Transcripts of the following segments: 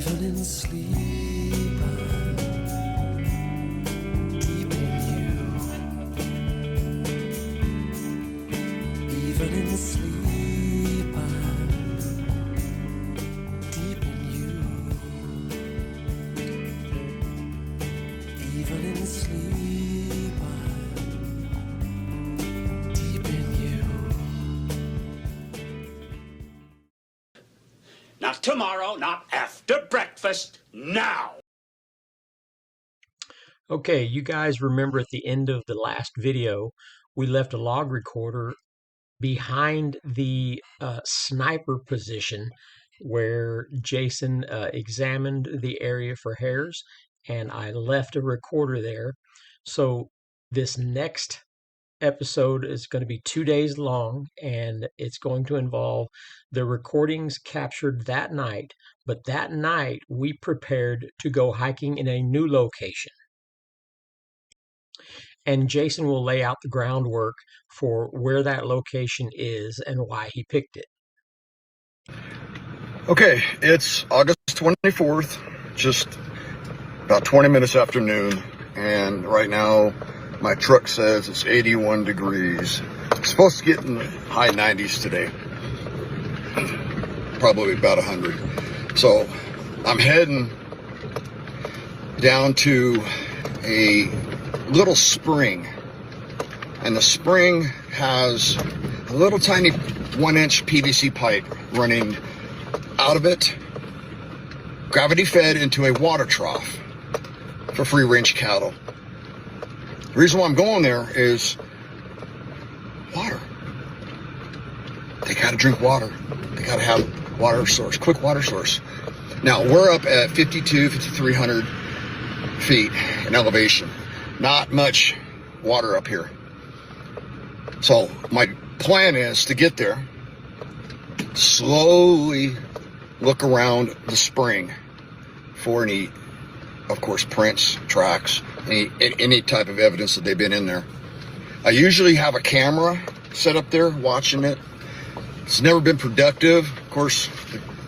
Even in sleep, I'm deep in you. Even in sleep, I'm deep in you. Even in sleep, I'm deep in you. Not tomorrow, not after breakfast, now! Okay, you guys remember at the end of the last video, we left a log recorder behind the sniper position where Jason examined the area for hares, and I left a recorder there. So this next episode is going to be 2 days long, and it's going to involve the recordings captured that night. But that night we prepared to go hiking in a new location, and Jason will lay out the groundwork for where that location is and why he picked it. Okay, it's August 24th, just about 20 minutes after noon, and right now my truck says it's 81 degrees. It's supposed to get in the high 90s today, probably about 100. So I'm heading down to a little spring, and the spring has a little tiny 1-inch PVC pipe running out of it, gravity fed into a water trough for free range cattle. The reason why I'm going there is water. They gotta drink water. They gotta have water source, quick water source. Now we're up at 5,300 feet in elevation. Not much water up here. So my plan is to get there, slowly look around the spring for any, of course, prints, tracks, any type of evidence that they've been in there. I usually have a camera set up there watching it. It's never been productive. Of course,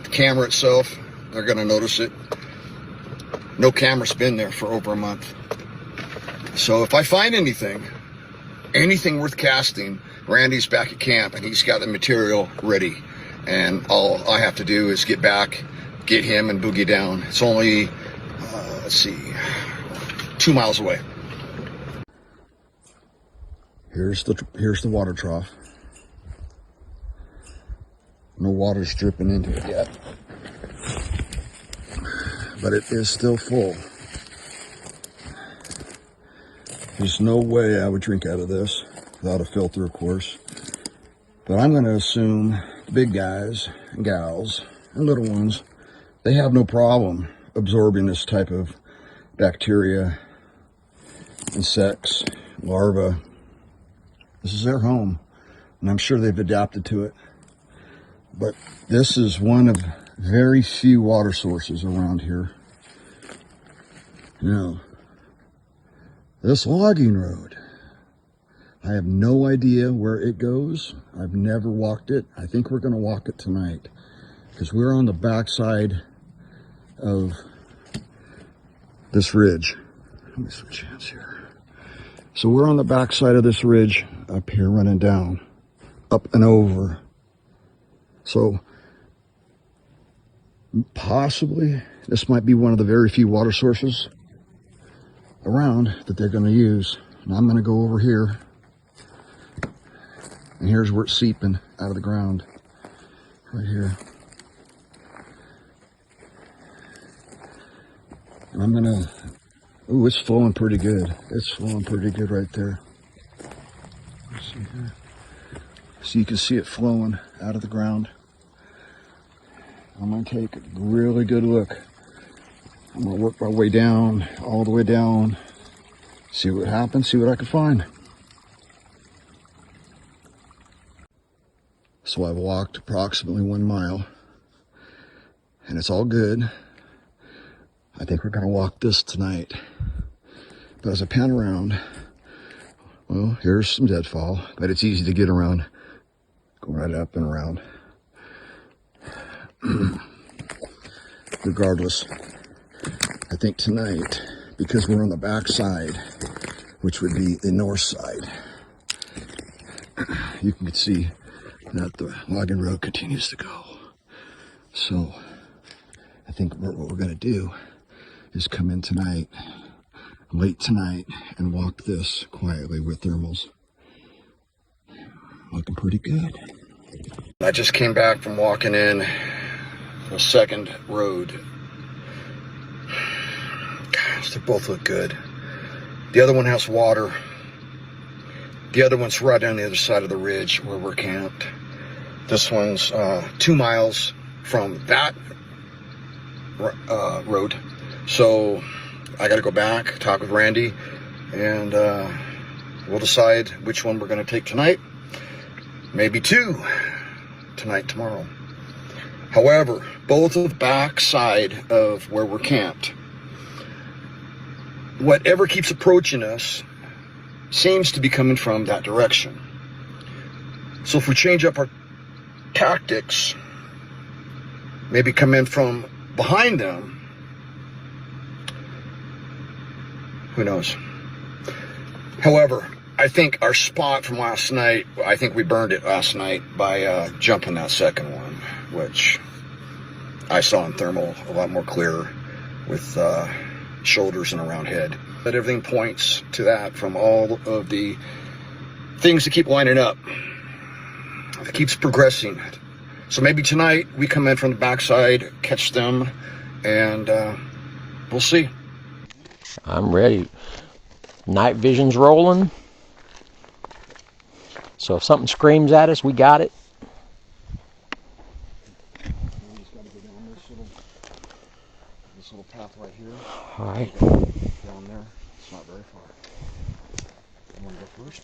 the camera itself, they're gonna notice it. No camera's been there for over a month. So if I find anything worth casting, Randy's back at camp and he's got the material ready. And all I have to do is get back, get him and boogie down. It's only, let's see, 2 miles away. Here's the water trough. No water's dripping into it yet, but it is still full. There's no way I would drink out of this without a filter, of course. But I'm going to assume the big guys and gals and little ones, they have no problem absorbing this type of bacteria, insects, larvae. This is their home, and I'm sure they've adapted to it. But this is one of very few water sources around here. You know, this logging road, I have no idea where it goes. I've never walked it. I think we're going to walk it tonight because we're on the backside of this ridge. Let me switch hands here. So we're on the backside of this ridge up here, running down, up and over. So possibly this might be one of the very few water sources around that they're going to use. And I'm going to go over here, and here's where it's seeping out of the ground, right here. And I'm going to, ooh, it's flowing pretty good. It's flowing pretty good right there. Let's see here. So you can see it flowing out of the ground. I'm going to take a really good look. I'm going to work my way down, all the way down, see what happens, see what I can find. So I've walked approximately 1 mile, and it's all good. I think we're going to walk this tonight. But as I pan around, well, here's some deadfall, but it's easy to get around. Go right up and around. regardless, I think tonight, because we're on the back side, which would be the north side, you can see that the logging road continues to go. So I think what we're going to do is come in tonight, late tonight, and walk this quietly with thermals. Looking pretty good. I just came back from walking in the second road. Gosh, they both look good. The other one has water. The other one's right on the other side of the ridge where we're camped. This one's 2 miles from that road. So I got to go back, talk with Randy, and we'll decide which one we're going to take tonight. Maybe 2 tonight, tomorrow. However, both of the back side of where we're camped, whatever keeps approaching us seems to be coming from that direction. So if we change up our tactics, maybe come in from behind them, who knows? However, I think our spot from last night, I think we burned it last night by jumping that second one, which I saw in thermal a lot more clear with shoulders and a round head. But everything points to that from all of the things that keep lining up. It keeps progressing. So maybe tonight we come in from the backside, catch them, and we'll see. I'm ready. Night vision's rolling. So if something screams at us, we got it. We just got to go down this little path right here. All right. Down there. It's not very far. You want to go first?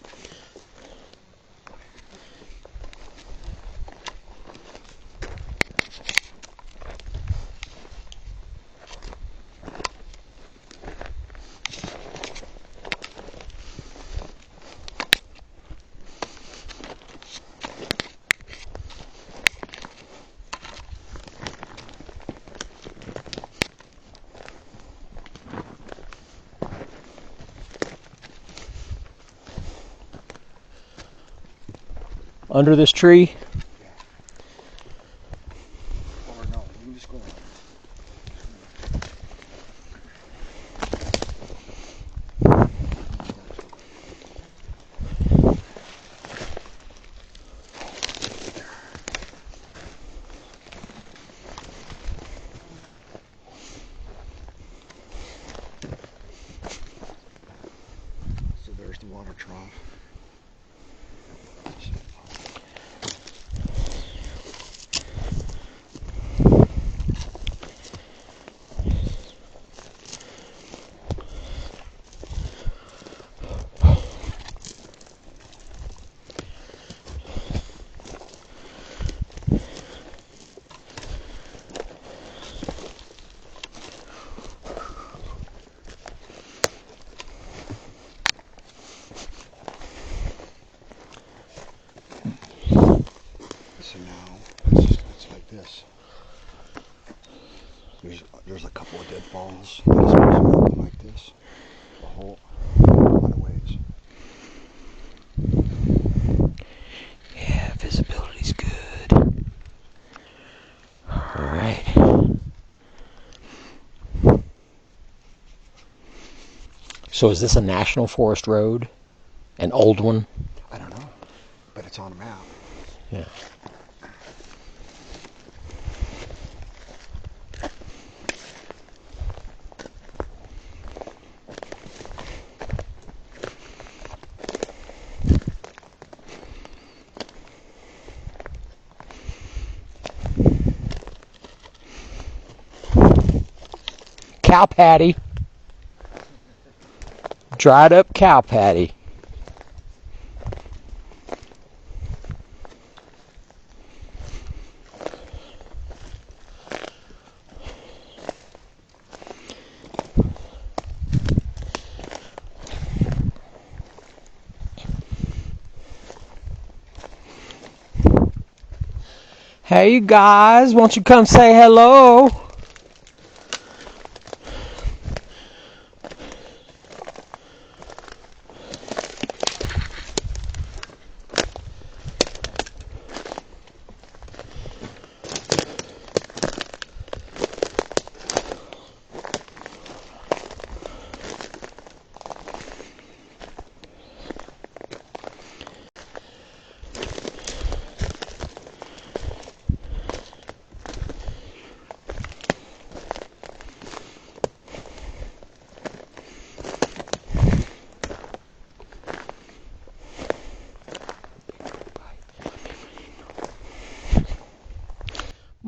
Under this tree. Or no, you can just go ahead. So there's the water trough. So now it's like this. There's a couple of deadfalls. It's supposed to be like this. A whole lot of ways. Yeah, visibility's good. All right. So is this a national forest road? An old one? I don't know, but it's on a map. Yeah. Cow patty. Dried up cow patty. Hey, you guys, won't you come say hello?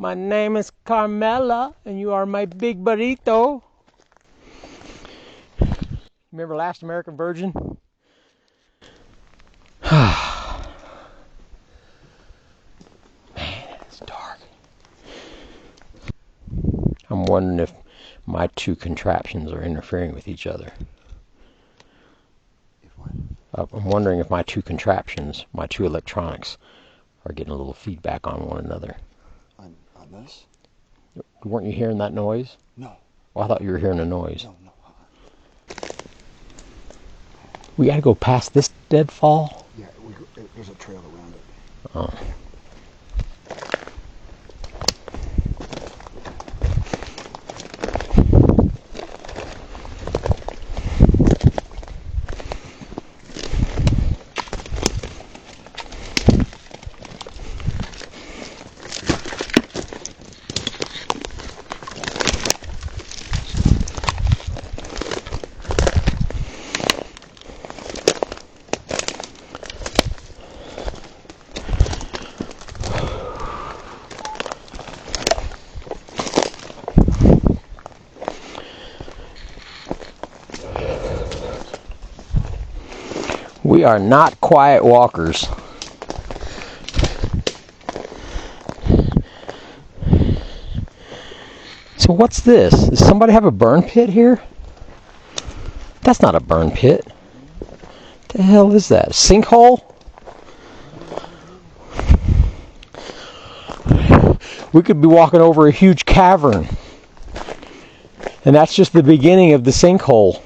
My name is Carmela, and you are my big burrito. Remember Last American Virgin? Man, it's dark. I'm wondering if my two contraptions are interfering with each other. I'm wondering if my two contraptions, my two electronics, are getting a little feedback on one another. On this? Weren't you hearing that noise? No. Well, I thought you were hearing a noise. No. We gotta go past this deadfall? Yeah, there's a trail around it. Oh. We are not quiet walkers. So what's this? Does somebody have a burn pit here? That's not a burn pit. The hell is that? A sinkhole? We could be walking over a huge cavern. And that's just the beginning of the sinkhole.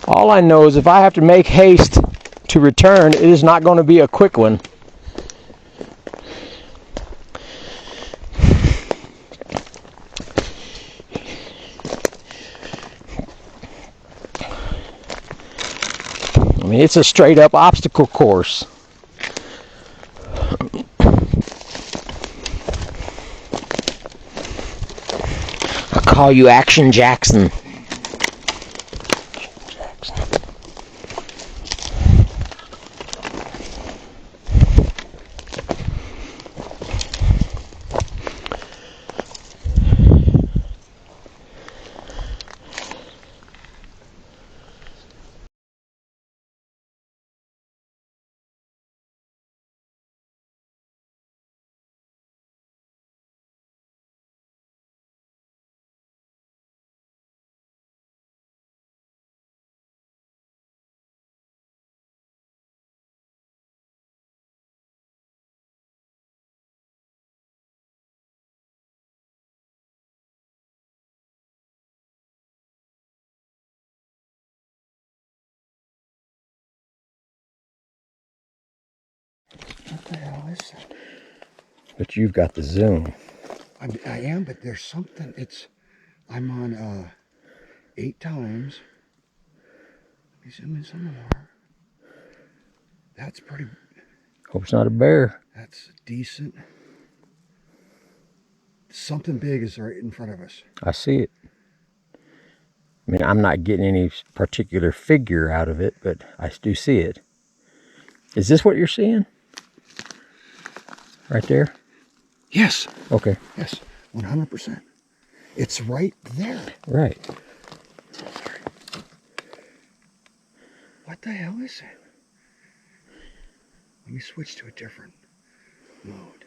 All I know is if I have to make haste to return, it is not going to be a quick one. I mean, it's a straight up obstacle course. I call you Action Jackson. What the hell is that? But you've got the zoom. I am, but there's something. I'm on 8 times. Let me zoom in some more. That's pretty. Hope it's not a bear. That's decent. Something big is right in front of us. I see it. I mean, I'm not getting any particular figure out of it, but I do see it. Is this what you're seeing? Right there? Yes. Okay. Yes. 100%. It's right there. Right. Sorry. What the hell is it? Let me switch to a different mode.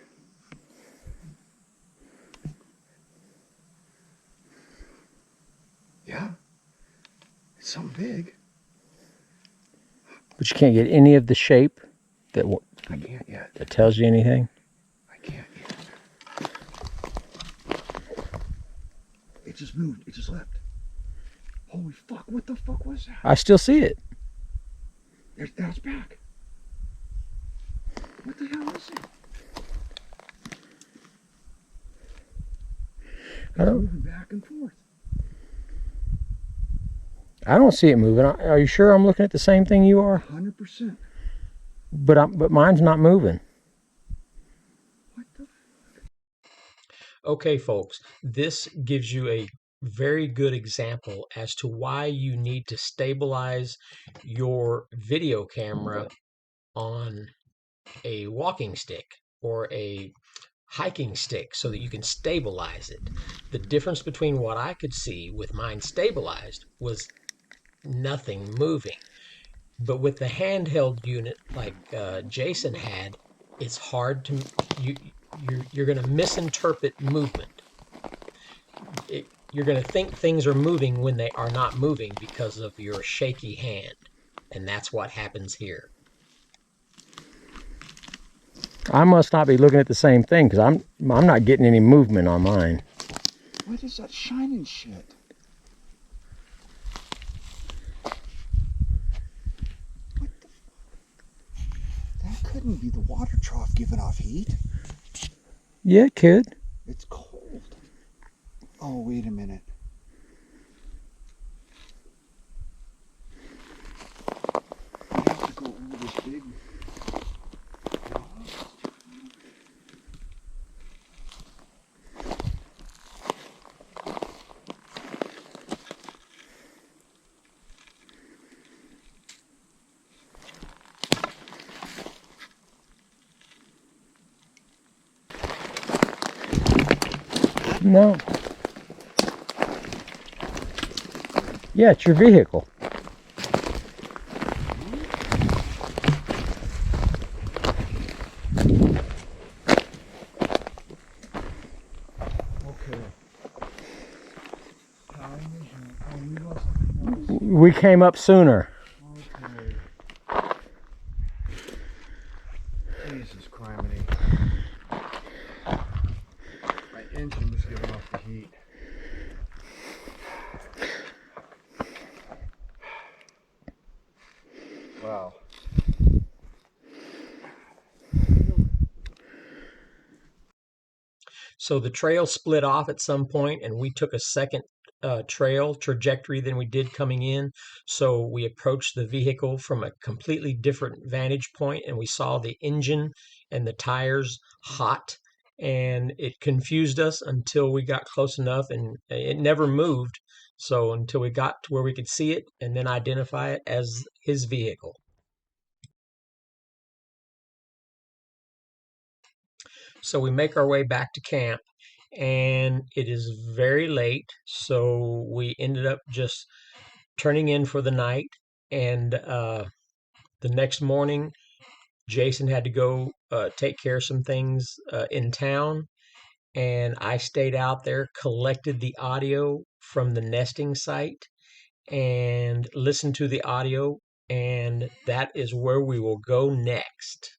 Yeah. It's something big. But you can't get any of the shape that I can't yet. that tells you anything? I can't yet. It just moved. It just left. Holy fuck. What the fuck was that? I still see it. Now it's back. What the hell is it? It's moving back and forth. I don't see it moving. Are you sure I'm looking at the same thing you are? 100%. But mine's not moving. What the fuck? Okay, folks, this gives you a very good example as to why you need to stabilize your video camera on a walking stick or a hiking stick so that you can stabilize it. The difference between what I could see with mine stabilized was nothing moving. But with the handheld unit like Jason had, it's hard to you're going to misinterpret movement. You're going to think things are moving when they are not moving because of your shaky hand, and that's what happens here. I must not be looking at the same thing because I'm not getting any movement on mine. What is that shining shit? What the? That couldn't be the water trough giving off heat. Yeah, it could. It's cold. Oh, wait a minute. I have to go over this big. No. Yeah, it's your vehicle. We came up sooner. Okay. Jesus criminy. My engine was giving off the heat. Wow. So the trail split off at some point, and we took a second trail trajectory than we did coming in. So we approached the vehicle from a completely different vantage point, and we saw the engine and the tires hot, and it confused us until we got close enough, and it never moved. So until we got to where we could see it and then identify it as his vehicle. So we make our way back to camp, and it is very late. So we ended up just turning in for the night. And the next morning, Jason had to go take care of some things in town. And I stayed out there, collected the audio from the nesting site, and listened to the audio. And that is where we will go next.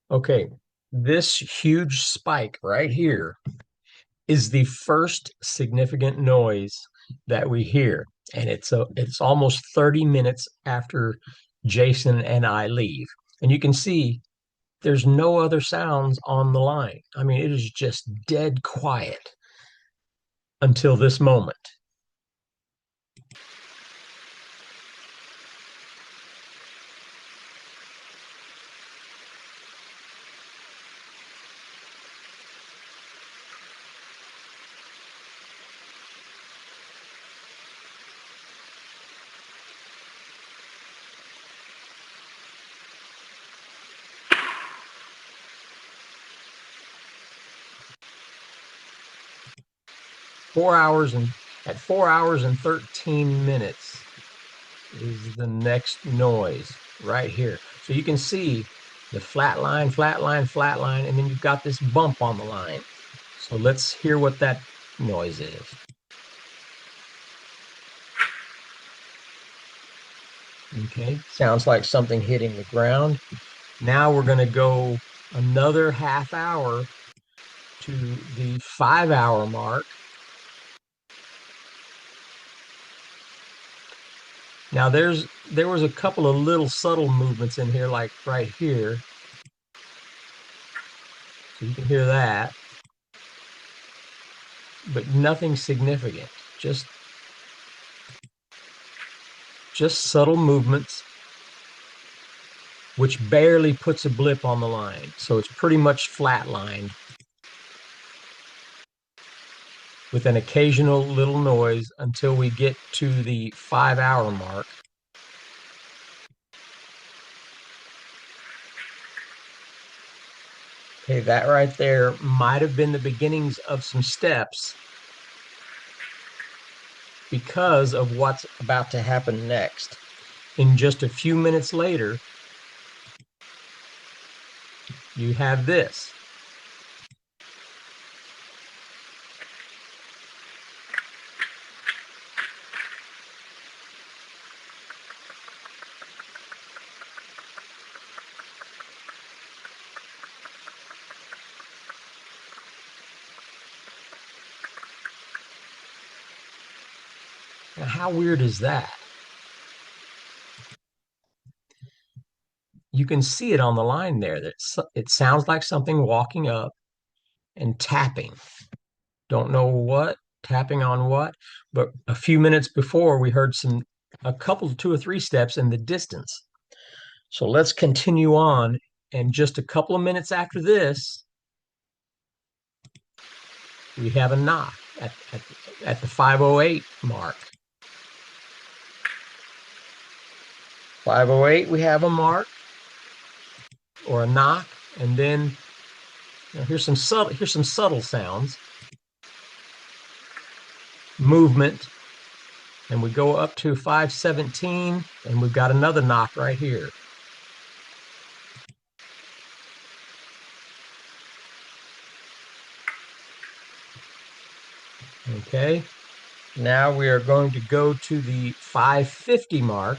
Okay, this huge spike right here is the first significant noise that we hear, and it's almost 30 minutes after Jason and I leave. And you can see there's no other sounds on the line. I mean, it is just dead quiet until this moment. at 4 hours and 13 minutes is the next noise right here. So you can see the flat line, flat line, flat line, and then you've got this bump on the line. So let's hear what that noise is. Okay, sounds like something hitting the ground. Now we're going to go another half hour to the 5 hour mark. Now there was a couple of little subtle movements in here, like right here. So you can hear that, but nothing significant. Just subtle movements, which barely puts a blip on the line. So it's pretty much flatlined with an occasional little noise until we get to the 5 hour mark. Okay, that right there might have been the beginnings of some steps because of what's about to happen next. In just a few minutes later, you have this. Now, how weird is that? You can see it on the line there. That it sounds like something walking up and tapping. Don't know what, tapping on what, but a few minutes before we heard a couple, 2 or 3 steps in the distance. So let's continue on. And just a couple of minutes after this, we have a knock at the 508 mark. 508, we have a mark or a knock, and then here's some subtle sounds, movement, and we go up to 517, and we've got another knock right here. Okay, now we are going to go to the 550 mark.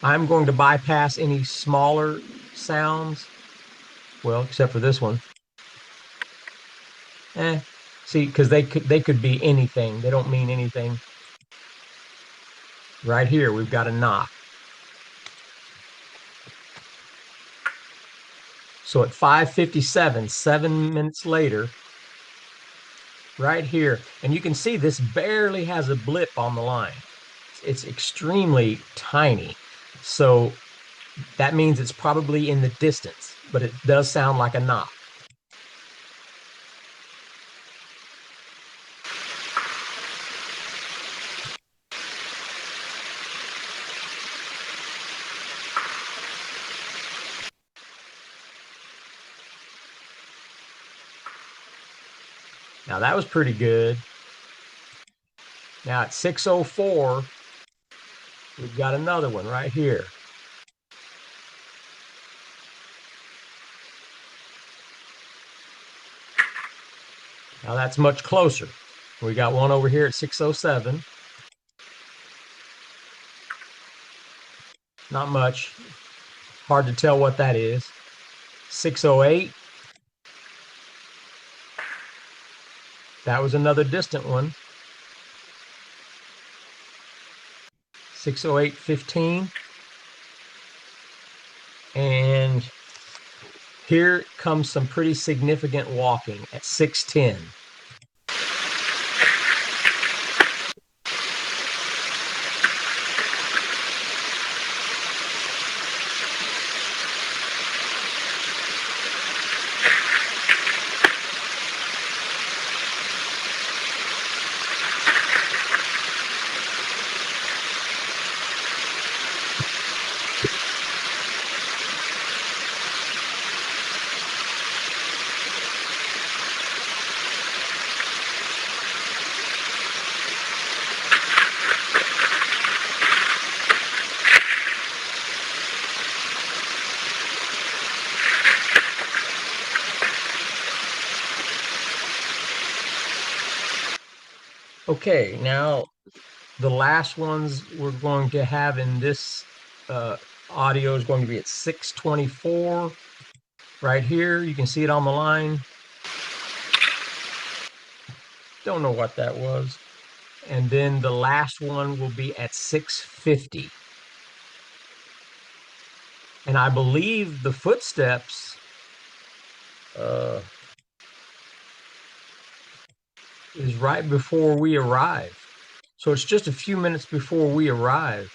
I'm going to bypass any smaller sounds, well, except for this one. See, because they could be anything. They don't mean anything. Right here, we've got a knock. So at 5:57, 7 minutes later, right here, and you can see this barely has a blip on the line. It's extremely tiny. So that means it's probably in the distance, but it does sound like a knock. Now that was pretty good. Now at 6:04, we've got another one right here. Now that's much closer. We got one over here at 6:07. Not much. Hard to tell what that is. 6:08. That was another distant one. 6:08:15. And here comes some pretty significant walking at 6:10. Okay, now the last ones we're going to have in this audio is going to be at 624. Right here, you can see it on the line. Don't know what that was. And then the last one will be at 650. And I believe the footsteps is right before we arrive. So it's just a few minutes before we arrive.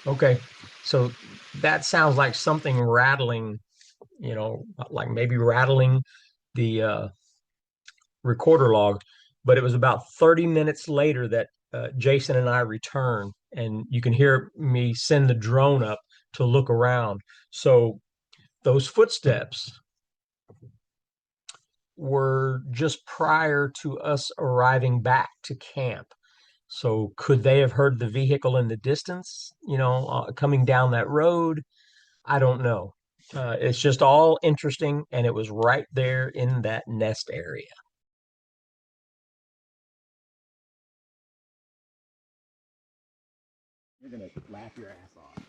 Okay, so that sounds like something rattling, you know, like maybe rattling the recorder log. But it was about 30 minutes later that Jason and I returned, and you can hear me send the drone up to look around. So those footsteps were just prior to us arriving back to camp. So could they have heard the vehicle in the distance, you know, coming down that road? I don't know. It's just all interesting, and it was right there in that nest area. You're gonna laugh your ass off.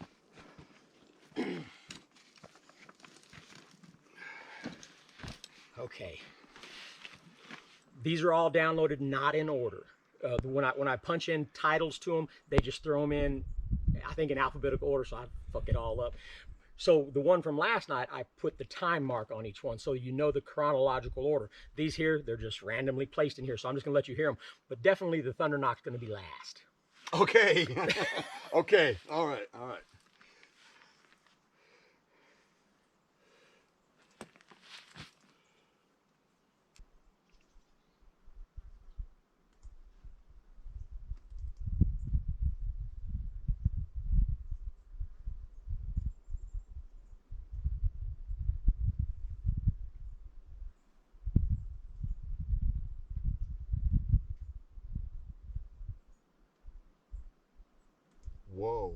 Okay. These are all downloaded not in order. When I punch in titles to them, they just throw them in, I think, in alphabetical order, so I fuck it all up. So the one from last night, I put the time mark on each one so you know the chronological order. These here, they're just randomly placed in here, so I'm just going to let you hear them. But definitely the Thunder Knock's going to be last. Okay. Okay. All right. All right. Whoa.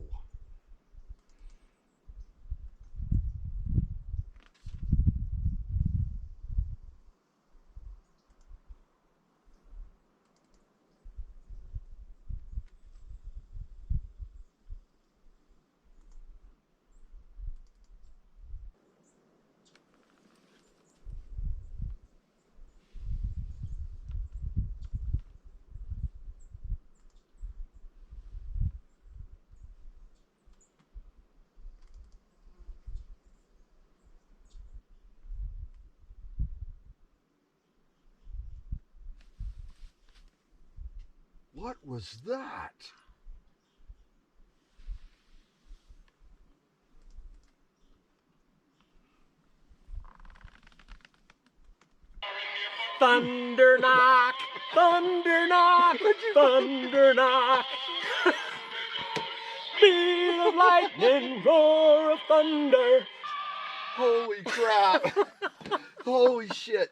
What was that? Thunder knock, thunder knock, thunder knock. Beat of lightning, roar of thunder. Holy crap. Holy shit.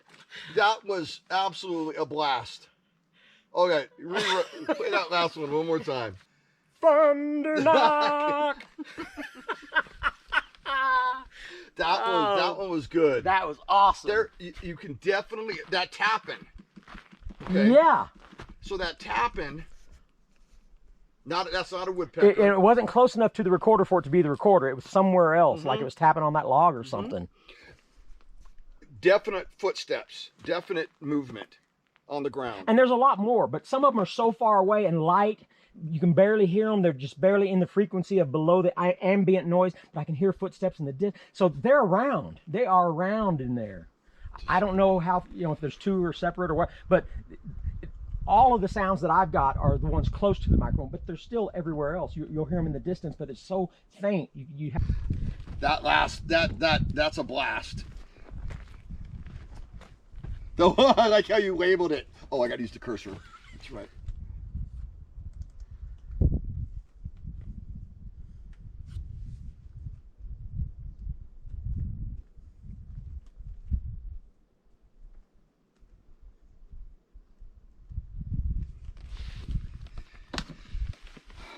That was absolutely a blast. Okay, play that last one more time. Thunder knock. That one was good. That was awesome. There, you can definitely, that tapping. Okay? Yeah. So that tapping, that's not a woodpecker. It wasn't close enough to the recorder for it to be the recorder. It was somewhere else, like it was tapping on that log or something. Definite footsteps, definite movement on the ground. And there's a lot more, but some of them are so far away and light, you can barely hear them. They're just barely in the frequency of below the ambient noise, but I can hear footsteps in the distance. So they're around. They are around in there. I don't know how, you know, if there's two or separate or what, but all of the sounds that I've got are the ones close to the microphone, but they're still everywhere else. You'll hear them in the distance, but it's so faint. You have... That's a blast. I like how you labeled it. Oh, I got to use the cursor. That's right.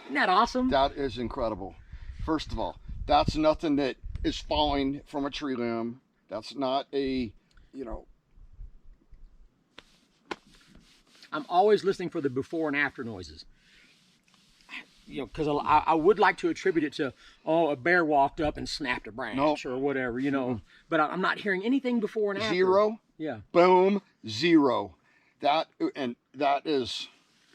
Isn't that awesome? That is incredible. First of all, That's nothing that is falling from a tree limb. That's not a, you know. I'm always listening for the before and after noises. You know, because I would like to attribute it to, oh, a bear walked up and snapped a branch or whatever, you know. But I'm not hearing anything before and after. Zero. Yeah. Boom. Zero. That is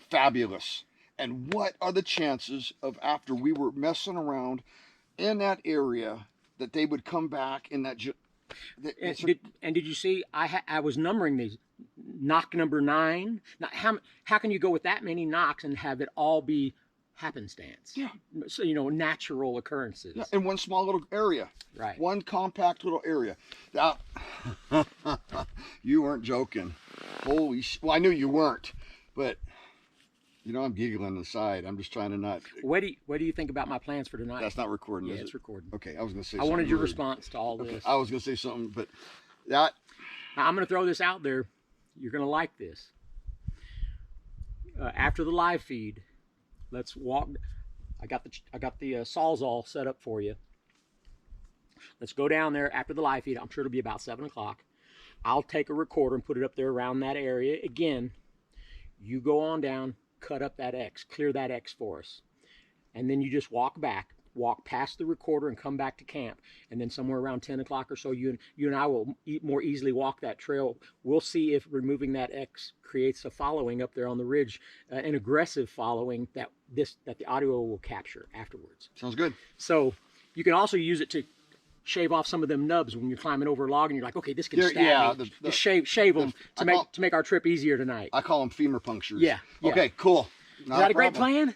fabulous. And what are the chances of, after we were messing around in that area, that they would come back in that? And did you see? I was numbering these. Knock number 9. Now, how can you go with that many knocks and have it all be happenstance? Yeah. So, you know, natural occurrences. Yeah, in one small little area. Right. One compact little area. That, you weren't joking. Holy well, I knew you weren't, but you know I'm giggling inside. I'm just trying to not. What do you think about my plans for tonight? That's not recording. Yeah, is it's it? recording. Okay, I was gonna say. I wanted your rude. response to all this. I was gonna say something, but that. Now, I'm gonna throw this out there. You're gonna like this. After the live feed, let's walk. I got the Sawzall set up for you. Let's go down there after the live feed. I'm sure it'll be about 7 o'clock. I'll take a recorder and put it up there around that area. Again, you go on down, cut up that X, clear that X for us. And then you just walk past the recorder and come back to camp. And then somewhere around 10 o'clock or so, you and I will more easily walk that trail. We'll see if removing that X creates a following up there on the ridge, an aggressive following that the audio will capture afterwards. Sounds good. So you can also use it to shave off some of them nubs when you're climbing over a log and you're like, okay, this can stab me. Just shave them to make our trip easier tonight. I call them femur punctures. Yeah. Okay, cool. Is that a great plan?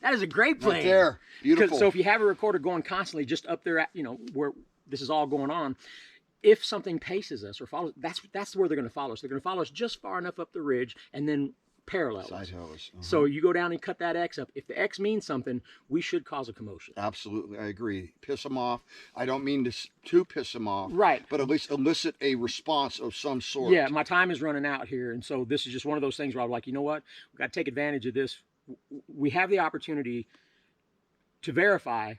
That is a great plan. Right there. Beautiful. So if you have a recorder going constantly just up there at, you know, where this is all going on, if something paces us or follows, that's where they're going to follow us. They're going to follow us just far enough up the ridge and then parallel us. So you go down and cut that X up. If the X means something, we should cause a commotion. Absolutely, I agree. Piss them off. I don't mean to piss them off. Right. But at least elicit a response of some sort. Yeah, my time is running out here. And so this is just one of those things where I'm like, you know what? We've got to take advantage of this. We have the opportunity to verify,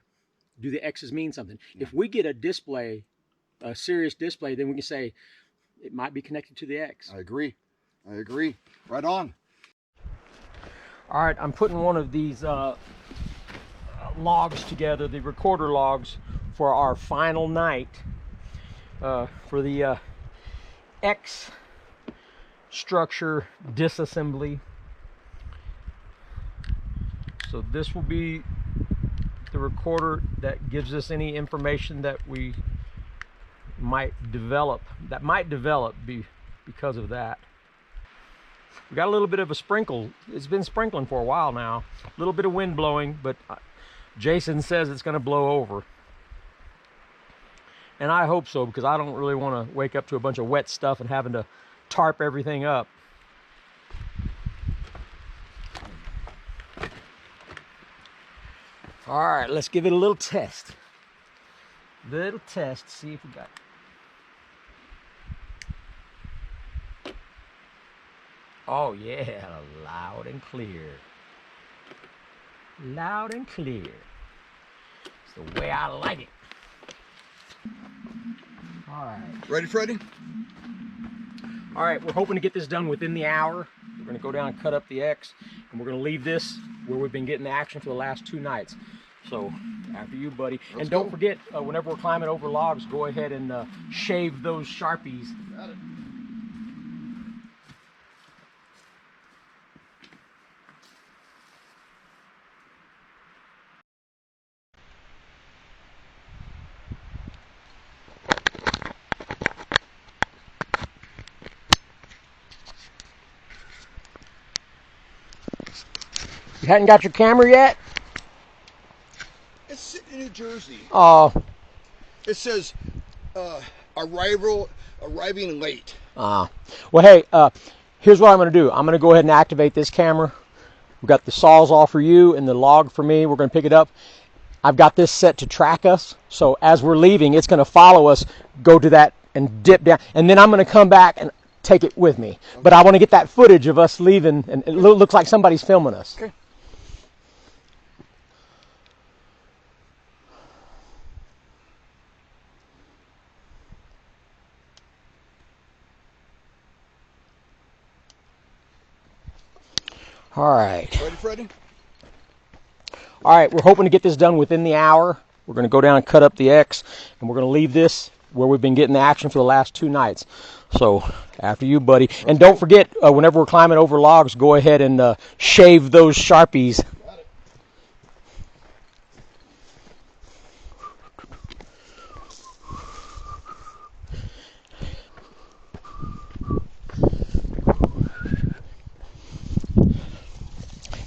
do the X's mean something? Yeah. If we get a display, a serious display, then we can say it might be connected to the X. I agree. Right on. All right, I'm putting one of these logs together, the recorder logs, for our final night for the X structure disassembly. So this will be the recorder that gives us any information that we might develop, because of that. We got a little bit of a sprinkle. It's been sprinkling for a while now. A little bit of wind blowing, but Jason says it's going to blow over. And I hope so, because I don't really want to wake up to a bunch of wet stuff and having to tarp everything up. All right, let's give it a little test. See if we got it. Oh yeah, loud and clear. Loud and clear. It's the way I like it. All right. Ready, Freddie? All right, we're hoping to get this done within the hour. We're gonna go down and cut up the X, and we're gonna leave this where we've been getting the action for the last 2 nights. So, after you, buddy. And don't forget, whenever we're climbing over logs, go ahead and shave those Sharpies. Got it. You hadn't got your camera yet? It's sitting in New Jersey. Oh. It says arriving late. Well, hey, here's what I'm going to do. I'm going to go ahead and activate this camera. We've got the Sawzall for you and the log for me. We're going to pick it up. I've got this set to track us. So as we're leaving, it's going to follow us, go to that and dip down. And then I'm going to come back and take it with me. Okay. But I want to get that footage of us leaving, and it looks like somebody's filming us. Okay. All right. Ready, Freddie? All right, we're hoping to get this done within the hour. We're going to go down and cut up the X, and we're going to leave this where we've been getting the action for the last 2 nights. So, after you, buddy. And don't forget, whenever we're climbing over logs, go ahead and shave those Sharpies. Got it.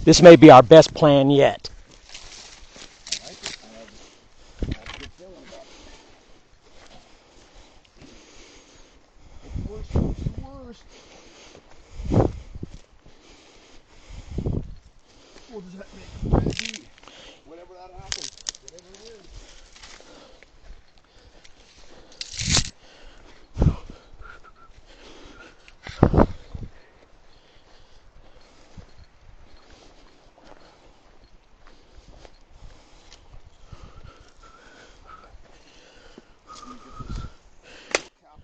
This may be our best plan yet. I like it. I have a good feeling about it. If the worst comes to worst, we'll just have to make a plan B. Whatever that happens, whatever it is. Let me get this cap up.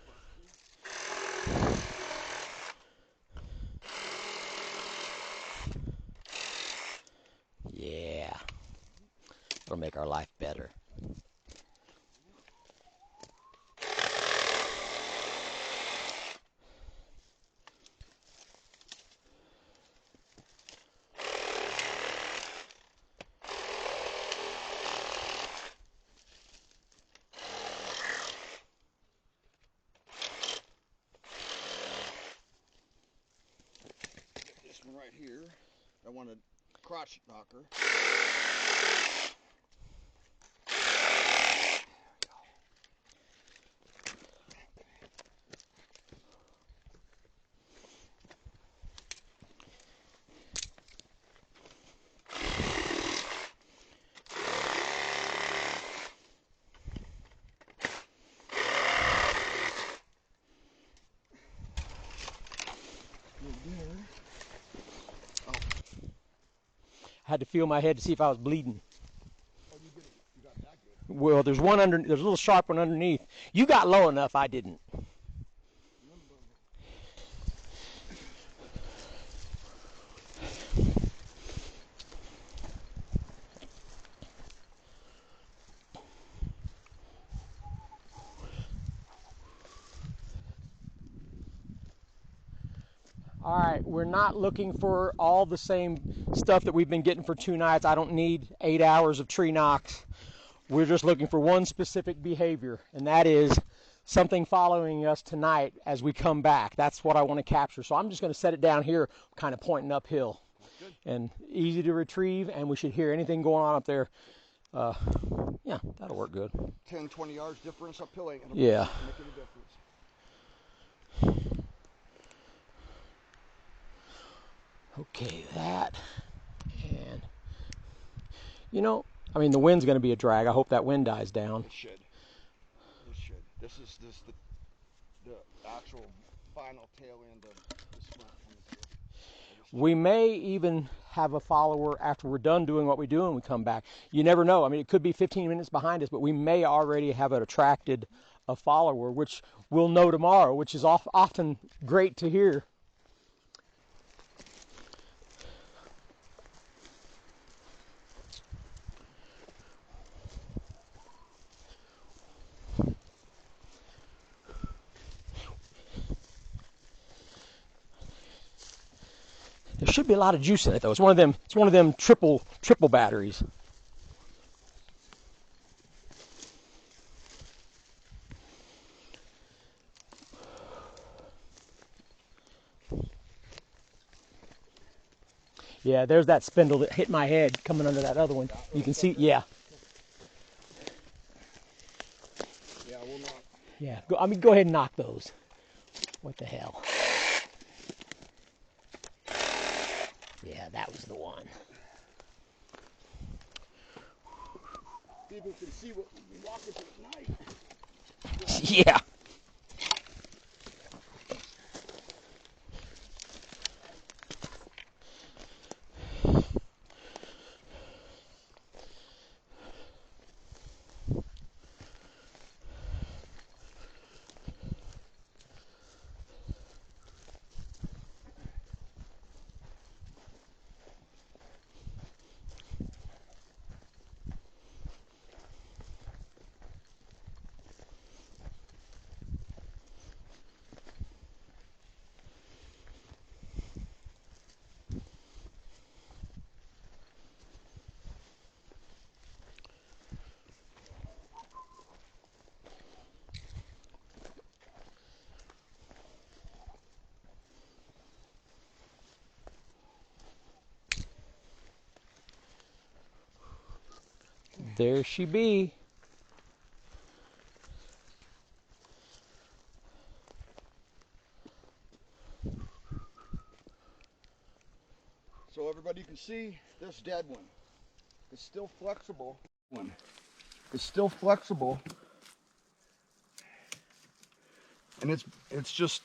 Yeah. It'll make our life better. This one right here, I want a crotch knocker. I had to feel my head to see if I was bleeding. Oh, you got that good. Well, there's one under. There's a little sharp one underneath. You got low enough. I didn't. All right, we're not looking for all the same stuff that we've been getting for 2 nights. I don't need 8 hours of tree knocks. We're just looking for one specific behavior, and that is something following us tonight as we come back. That's what I want to capture. So I'm just going to set it down here, kind of pointing uphill. And easy to retrieve, and we should hear anything going on up there. Yeah, that'll work good. 10, 20 yards difference uphill ain't gonna Yeah. make any difference. Okay, that. And, you know, I mean, the wind's going to be a drag. I hope that wind dies down. It should. It should. This is the actual final tail end of the sprint from this. We may even have a follower after we're done doing what we do and we come back. You never know. I mean, it could be 15 minutes behind us, but we may already have attracted a follower, which we'll know tomorrow, which is often great to hear. There should be a lot of juice in it, though. It's one of them. It's one of them triple batteries. Yeah, there's that spindle that hit my head coming under that other one. You can see, yeah. Yeah, we'll not. Yeah, go ahead and knock those. What the hell? Yeah, that was the one. People can see what we've been walking through at night. Yeah. There she be. So everybody can see this dead one. It's still flexible. It's still flexible. And it's just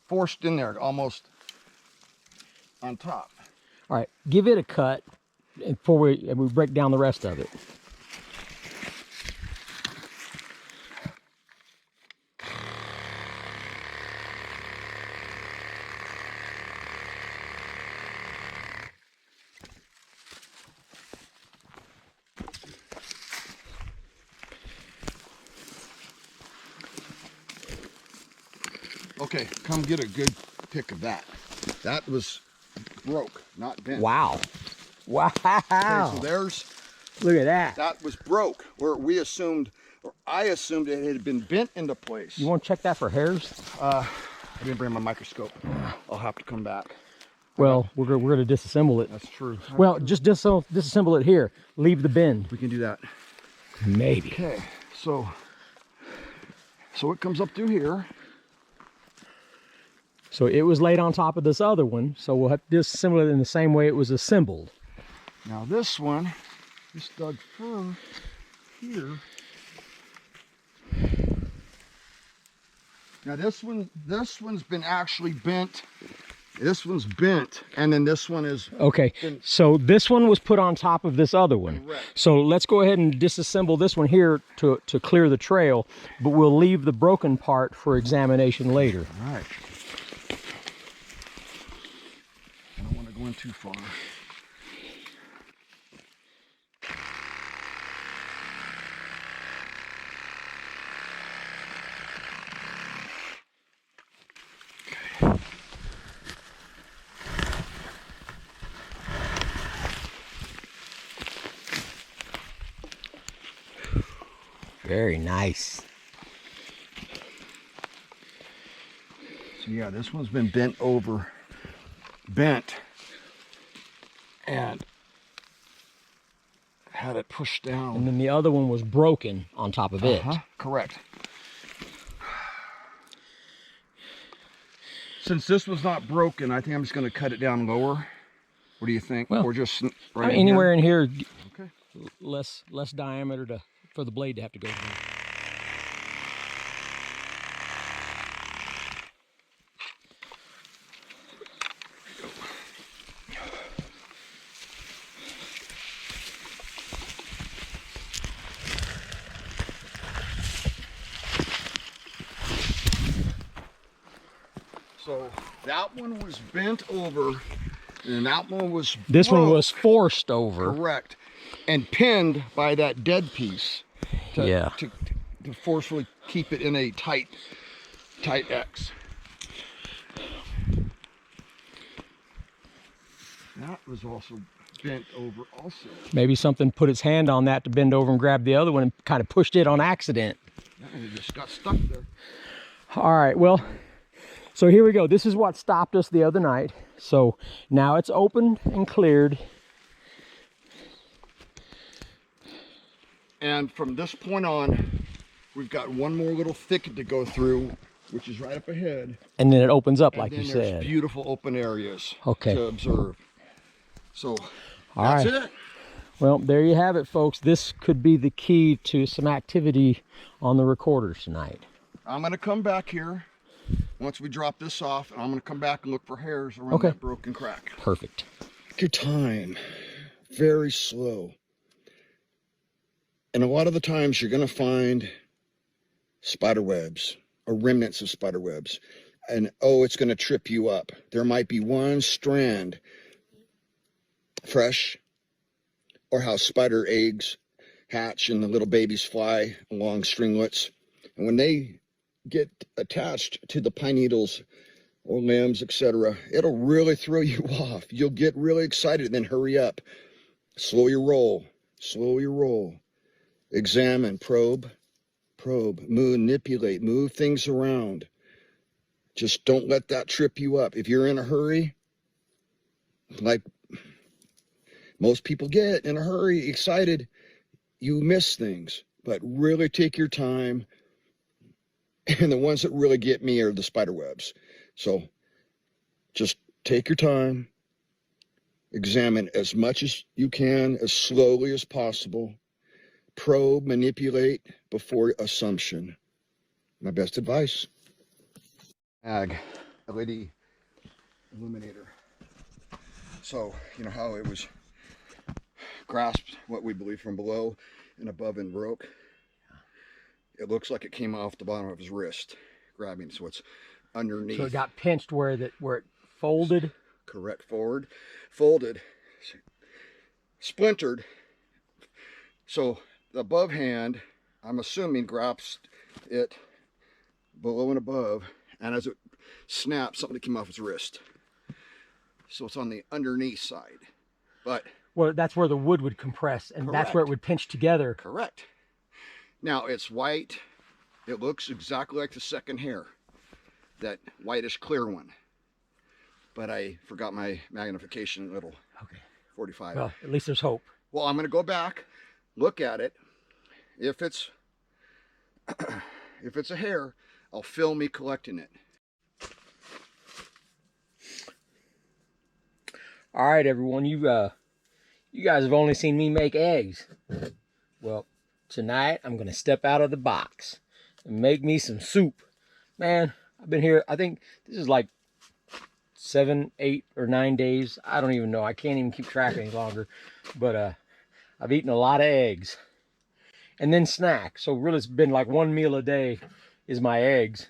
forced in there almost on top. All right, give it a cut before we break down the rest of it. Okay, come get a good pick of that. That was broke, not bent. Wow. Wow. Okay, so there's, Look at that. that was broke, where we assumed, or I assumed it had been bent into place. You want to check that for hairs? I didn't bring my microscope. I'll have to come back. Well, we're going to disassemble it. That's true. Well, just disassemble it here. Leave the bin. We can do that. Maybe. Okay, so it comes up through here. So it was laid on top of this other one, so we'll have to disassemble it in the same way it was assembled. Now this one, this dug through here. Now this one's been actually bent. This one's bent, and then this one is... Okay, so this one was put on top of this other one. Correct. So let's go ahead and disassemble this one here to clear the trail, but we'll leave the broken part for examination later. All right. I don't want to go in too far. Very nice. So yeah, this one's been bent over, and had it pushed down. And then the other one was broken on top of it. Correct. Since this was not broken, I think I'm just going to cut it down lower. What do you think? Well, or just I mean, anywhere in here, okay. less diameter for the blade to have to go through. So that one was bent over, and that one was This one broke. was forced over. Correct. And pinned by that dead piece to forcefully keep it in a tight X. That was also bent over also. Maybe something put its hand on that to bend over and grab the other one and kind of pushed it on accident. And it just got stuck there. All right, well, so here we go. This is what stopped us the other night. So now it's opened and cleared. And from this point on, we've got one more little thicket to go through, which is right up ahead. And then it opens up, And like then you there's said. beautiful open areas Okay. to observe. So All that's right. it. Well, there you have it, folks. This could be the key to some activity on the recorders tonight. I'm going to come back here once we drop this off, and I'm going to come back and look for hairs around that broken crack. Perfect. Take your time. Very slow. And a lot of the times you're going to find spider webs or remnants of spider webs. And oh, it's going to trip you up. There might be one strand fresh, or how spider eggs hatch and the little babies fly along stringlets. And when they get attached to the pine needles or limbs, etc., it'll really throw you off. You'll get really excited, then hurry up. Slow your roll. Slow your roll. Examine, probe, manipulate, move things around. Just don't let that trip you up. If you're in a hurry, like Most people get in a hurry, excited, you miss things, but really take your time. And the ones that really get me are the spider webs. So just take your time, examine as much as you can, as slowly as possible, probe, manipulate before assumption. My best advice. Ag, LED illuminator. So, you know how it was grasped what we believe from below and above and broke? It looks like it came off the bottom of his wrist, grabbing, so it's underneath. So it got pinched where it folded? Correct, forward, folded, splintered. So the above hand, I'm assuming, grasped it below and above, and as it snapped, something came off his wrist. So it's on the underneath side. But well, that's where the wood would compress, and that's where it would pinch together. Correct. Now it's white. It looks exactly like the second hair, that whitish clear one. But I forgot my magnification little 45. Well, at least there's hope. Well, I'm going to go back, look at it. If it's if it's a hair, I'll film me collecting it. All right, everyone, you guys have only seen me make eggs. Well, tonight I'm going to step out of the box and make me some soup. Man, I've been here, I think this is like 7, 8, or 9 days. I don't even know. I can't even keep track any longer. But I've eaten a lot of eggs. And then snacks. So really it's been like one meal a day is my eggs.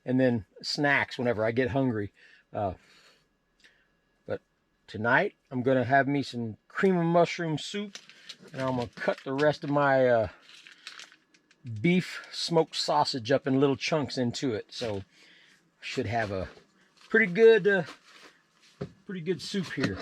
And then snacks whenever I get hungry. But tonight I'm going to have me some cream of mushroom soup. And I'm going to cut the rest of my beef smoked sausage up in little chunks into it. So I should have a pretty good soup here.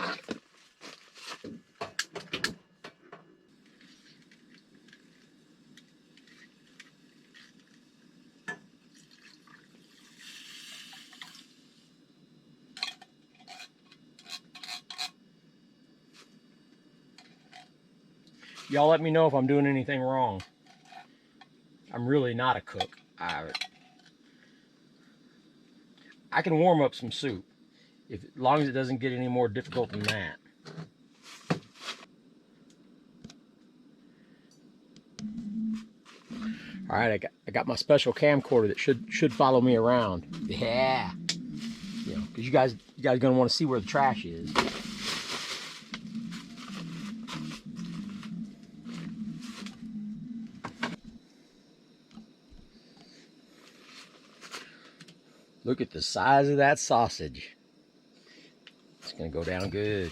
Y'all let me know if I'm doing anything wrong. I'm really not a cook. I can warm up some soup, as long as it doesn't get any more difficult than that. All right, I got my special camcorder that should follow me around. Yeah, you know, because you guys gonna want to see where the trash is. Look at the size of that sausage. It's gonna go down good.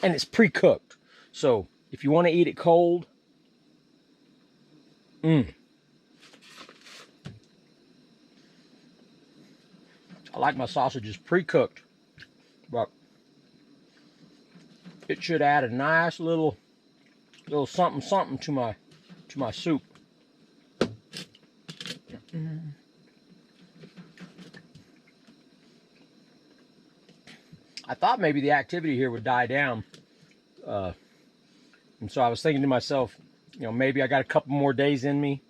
And it's pre-cooked. So if you want to eat it cold, I like my sausages pre-cooked. But it should add a nice little something to my soup. I thought maybe the activity here would die down. And so I was thinking to myself, you know, maybe I got a couple more days in me.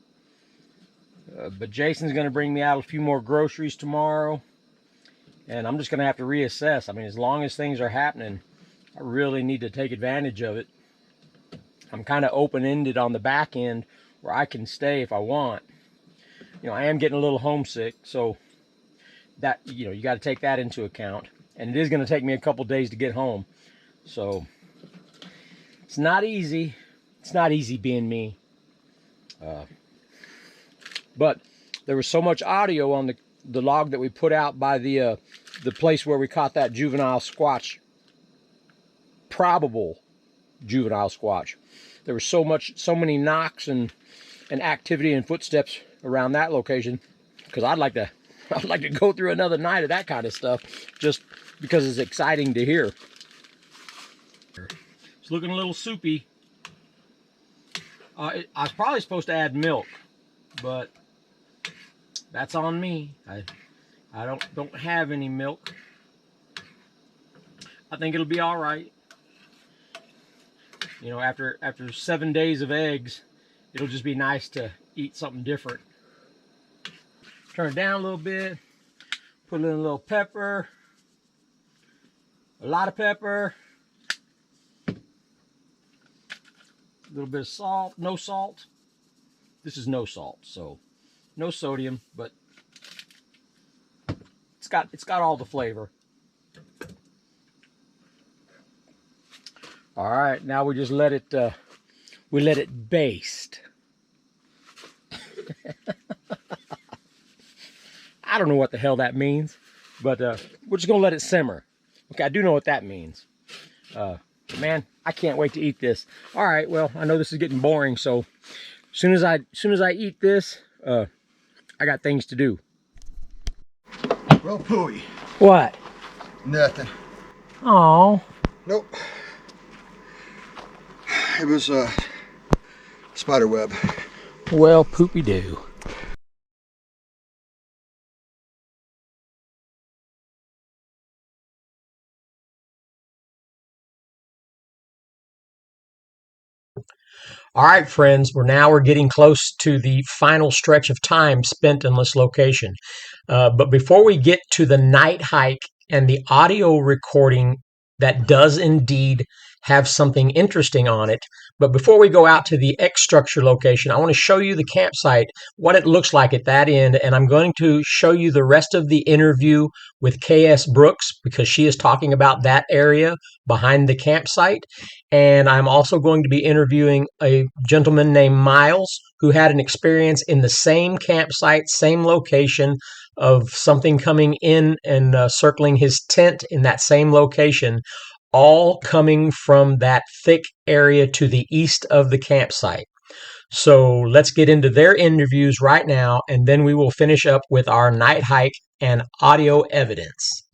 But Jason's going to bring me out a few more groceries tomorrow. And I'm just going to have to reassess. I mean, as long as things are happening, I really need to take advantage of it. I'm kind of open-ended on the back end where I can stay if I want. You know, I am getting a little homesick, so that, you know, you got to take that into account. And it is going to take me a couple days to get home. So it's not easy. It's not easy being me. But there was so much audio on the log that we put out by the place where we caught that juvenile squatch, probable juvenile squatch. There was so many knocks and activity and footsteps around that location, because I'd like to go through another night of that kind of stuff, just because it's exciting to hear. It's looking a little soupy. I was probably supposed to add milk, but that's on me. I don't have any milk. I think it'll be all right. You know, after 7 days of eggs, it'll just be nice to eat something different. Turn it down a little bit. Put in a little pepper. A lot of pepper. A little bit of salt. No salt. This is no salt, so no sodium, but it's got all the flavor. All right, now we just let it baste. I don't know what the hell that means, but we're just gonna let it simmer. Okay, I do know what that means. Man, I can't wait to eat this. All right, well, I know this is getting boring, so as soon as I eat this, I got things to do. Well, Pooey. What? Nothing. Oh. Nope. It was spider web. Well, poopy doo. All right, friends, we're getting close to the final stretch of time spent in this location. But before we get to the night hike and the audio recording that does indeed have something interesting on it, but before we go out to the X structure location, I want to show you the campsite, what it looks like at that end, and I'm going to show you the rest of the interview with K.S. Brooks because she is talking about that area behind the campsite. And I'm also going to be interviewing a gentleman named Miles who had an experience in the same campsite, same location of something coming in and circling his tent in that same location, all coming from that thick area to the east of the campsite. So let's get into their interviews right now, and then we will finish up with our night hike and audio evidence.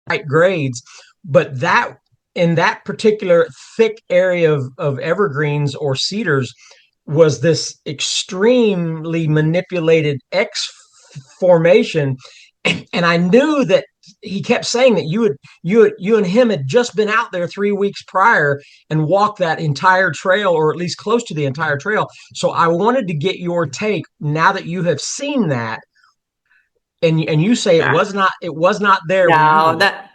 Right grades, but that in that particular thick area of evergreens or cedars was this extremely manipulated X formation, and I knew that he kept saying that you and him had just been out there 3 weeks prior and walked that entire trail, or at least close to the entire trail. So I wanted to get your take now that you have seen that, and you say it was not there when you No, were. that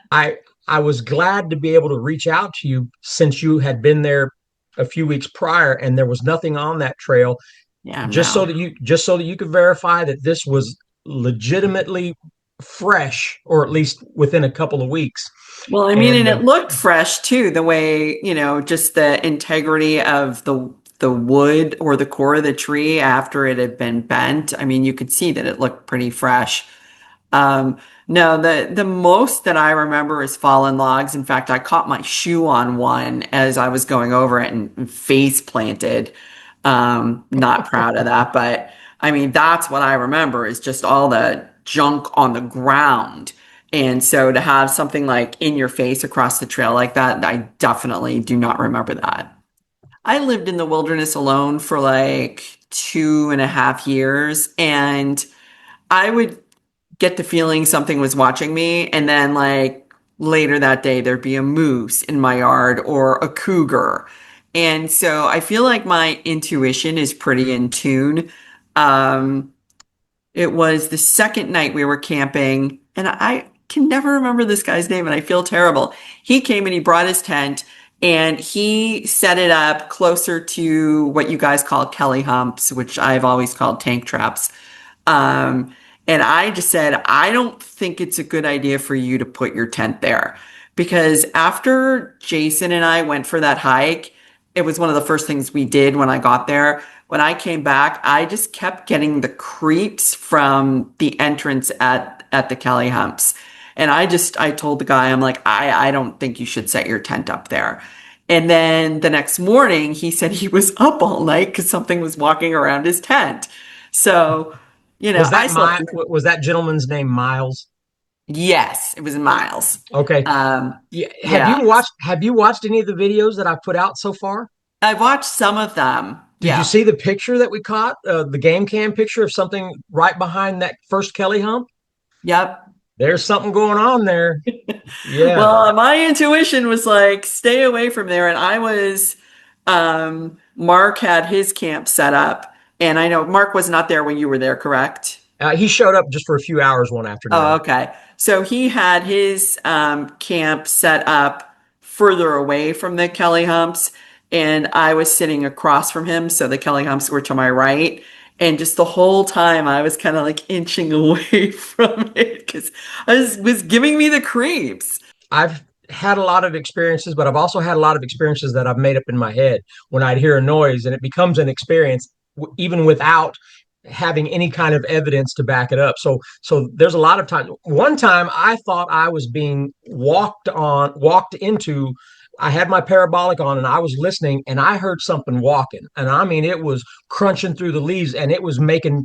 I was glad to be able to reach out to you since you had been there a few weeks prior and there was nothing on that trail, yeah, just so no. that you could verify that this was legitimately fresh, or at least within a couple of weeks. Well, I mean, and And it looked fresh too, the way, just the integrity of the wood or the core of the tree after it had been bent. I mean, you could see that it looked pretty fresh. Um, no, the most that I remember is fallen logs. In fact, I caught my shoe on one as I was going over it and face planted. Not proud of that, but I mean, that's what I remember is just all the junk on the ground. And so to have something like in your face across the trail like that, I definitely do not remember that. I lived in the wilderness alone for like 2.5 years, and I would get the feeling something was watching me. And then, like, later that day, there'd be a moose in my yard or a cougar. And so I feel like my intuition is pretty in tune. Um, it was the second night we were camping, and I can never remember this guy's name, and I feel terrible. He came and he brought his tent and he set it up closer to what you guys call Kelly humps, which I've always called tank traps. Um, and I just said, I don't think it's a good idea for you to put your tent there. Because after Jason and I went for that hike, it was one of the first things we did when I got there. When I came back, I just kept getting the creeps from the entrance at the Kelly humps. And I told the guy, I'm like, I don't think you should set your tent up there. And then the next morning, he said he was up all night because something was walking around his tent. So, I slept. was that gentleman's name Miles? Yes, it was Miles. Okay. Um, Yeah. yeah, Have you watched any of the videos that I've put out so far? I watched some of them. Did you Yeah. see the picture that we caught? The game cam picture of something right behind that first Kelly hump? Yep. There's something going on there. Yeah. Well, my intuition was like, stay away from there. And Mark had his camp set up. And I know Mark was not there when you were there, correct? He showed up just for a few hours one Oh, afternoon. okay. So he had his camp set up further away from the Kelly humps, and I was sitting across from him, so the Kelly humps were to my right. And just the whole time, I was kind of like inching away from it because was giving me the creeps. I've had a lot of experiences, but I've also had a lot of experiences that I've made up in my head when I'd hear a noise, and it becomes an experience even without having any kind of evidence to back it up. So there's a lot of times. One time I thought I was being walked into. I had my parabolic on and I was listening and I heard something walking. And I mean it was crunching through the leaves and it was making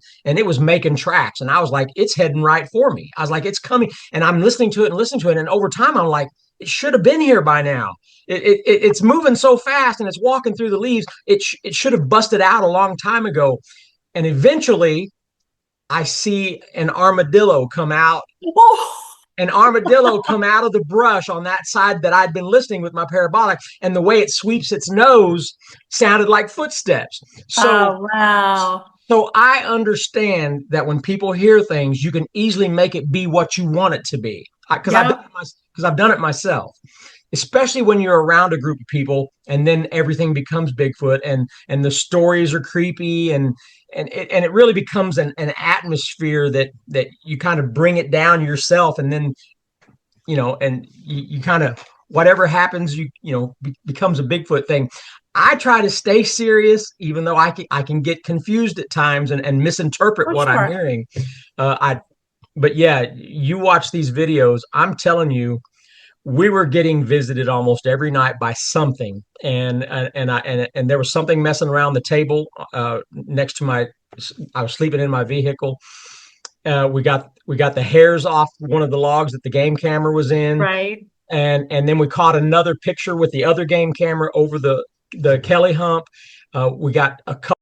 tracks. And I was like, it's heading right for me. I was like, it's coming. And I'm listening to it and listening to it. And over time I'm like, it should have been here by now. It's moving so fast and it's walking through the leaves. It should have busted out a long time ago. And eventually I see an armadillo come out of the brush on that side that I'd been listening with my parabolic, and the way it sweeps its nose sounded like footsteps. So Oh, wow. so I understand that when people hear things, you can easily make it be what you want it to be. Because Yep. I've done it myself, especially when you're around a group of people and then everything becomes Bigfoot and the stories are creepy and it really becomes an atmosphere that you kind of bring it down yourself and then and you kind of whatever happens becomes a Bigfoot thing. I try to stay serious even though I can get confused at times and misinterpret For what I'm sure. hearing. I But yeah, you watch these videos, I'm telling you, we were getting visited almost every night by something, and there was something messing around the table next to my. I was sleeping in my vehicle. We got the hairs off one of the logs that the game camera was in, Right. and then we caught another picture with the other game camera over the Kelly hump. We got a couple.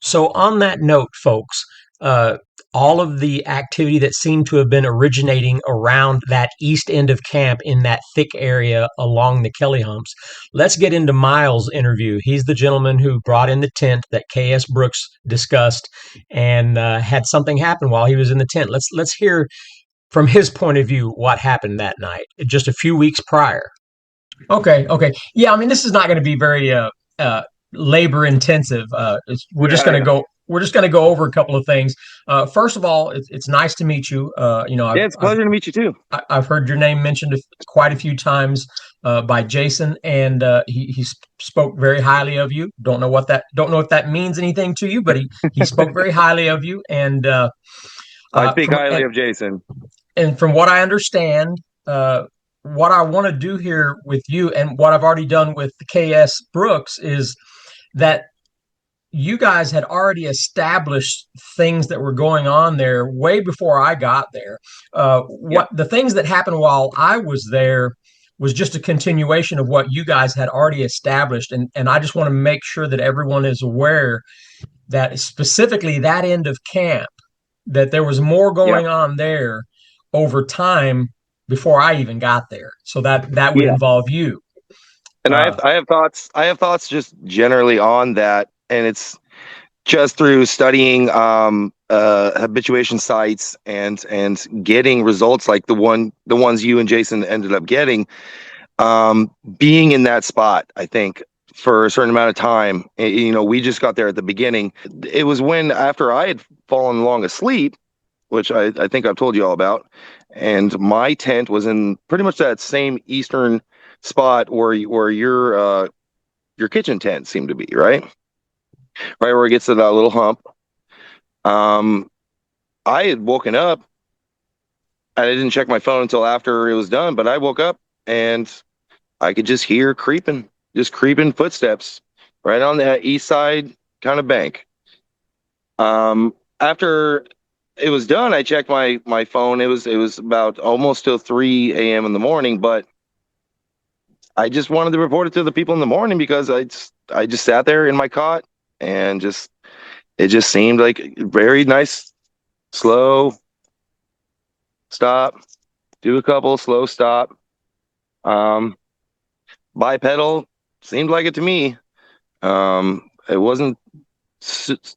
So, on that note, folks, uh, all of the activity that seemed to have been originating around that east end of camp in that thick area along the Kelly humps, let's get into Miles' interview. He's the gentleman who brought in the tent that K.S. Brooks discussed and had something happen while he was in the tent. Let's hear from his point of view what happened that night, just a few weeks prior. Okay. Yeah, I mean, this is not going to be very uh, labor intensive. We're just going to go. We're just going to go over a couple of things. First of all, it's nice to meet you. Yeah, it's a pleasure to meet you too. I've heard your name mentioned quite a few times by Jason, and he spoke very highly of you. Don't know if that means anything to you, but he spoke very highly of you, and I speak from, highly of Jason. and from what I understand, what I want to do here with you and what I've already done with KS Brooks is that you guys had already established things that were going on there way before I got there. What the things that happened while I was there was just a continuation of what you guys had already established. And I just want to make sure that everyone is aware that specifically that end of camp, that there was more going on there over time before I even got there. So that would involve you. And I have thoughts. I have thoughts just generally on that, and it's just through studying habituation sites and getting results like the ones you and Jason ended up getting. Being in that spot, I think, for a certain amount of time. We just got there at the beginning. It was when after I had fallen long asleep, which I think I've told you all about, and my tent was in pretty much that same eastern spot where your kitchen tent seemed to be, right where it gets to that little hump. I had woken up. I didn't check my phone until after it was done, but I woke up and I could just hear creeping footsteps right on that east side kind of bank. After it was done, I checked my phone. It was about almost till 3 a.m. in the morning, but I just wanted to report it to the people in the morning because I just sat there in my cot and it just seemed like very nice, slow stop, do a couple, slow stop. Bipedal seemed like it to me. It wasn't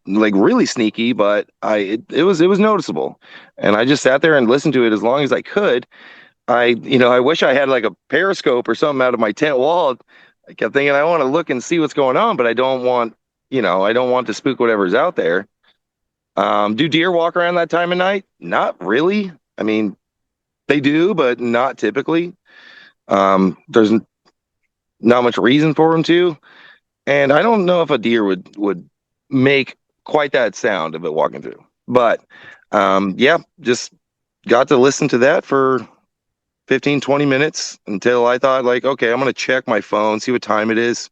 like really sneaky, but it was noticeable, and I just sat there and listened to it as long as I could. I wish I had like a periscope or something out of my tent wall. I kept thinking I want to look and see what's going on, but I don't want to spook whatever's out there. Do deer walk around that time of night? Not really. I mean, they do, but not typically. There's not much reason for them to, and I don't know if a deer would make quite that sound of it walking through. But yeah, just got to listen to that for 15, 20 minutes until I thought, like, okay, I'm going to check my phone, see what time it is.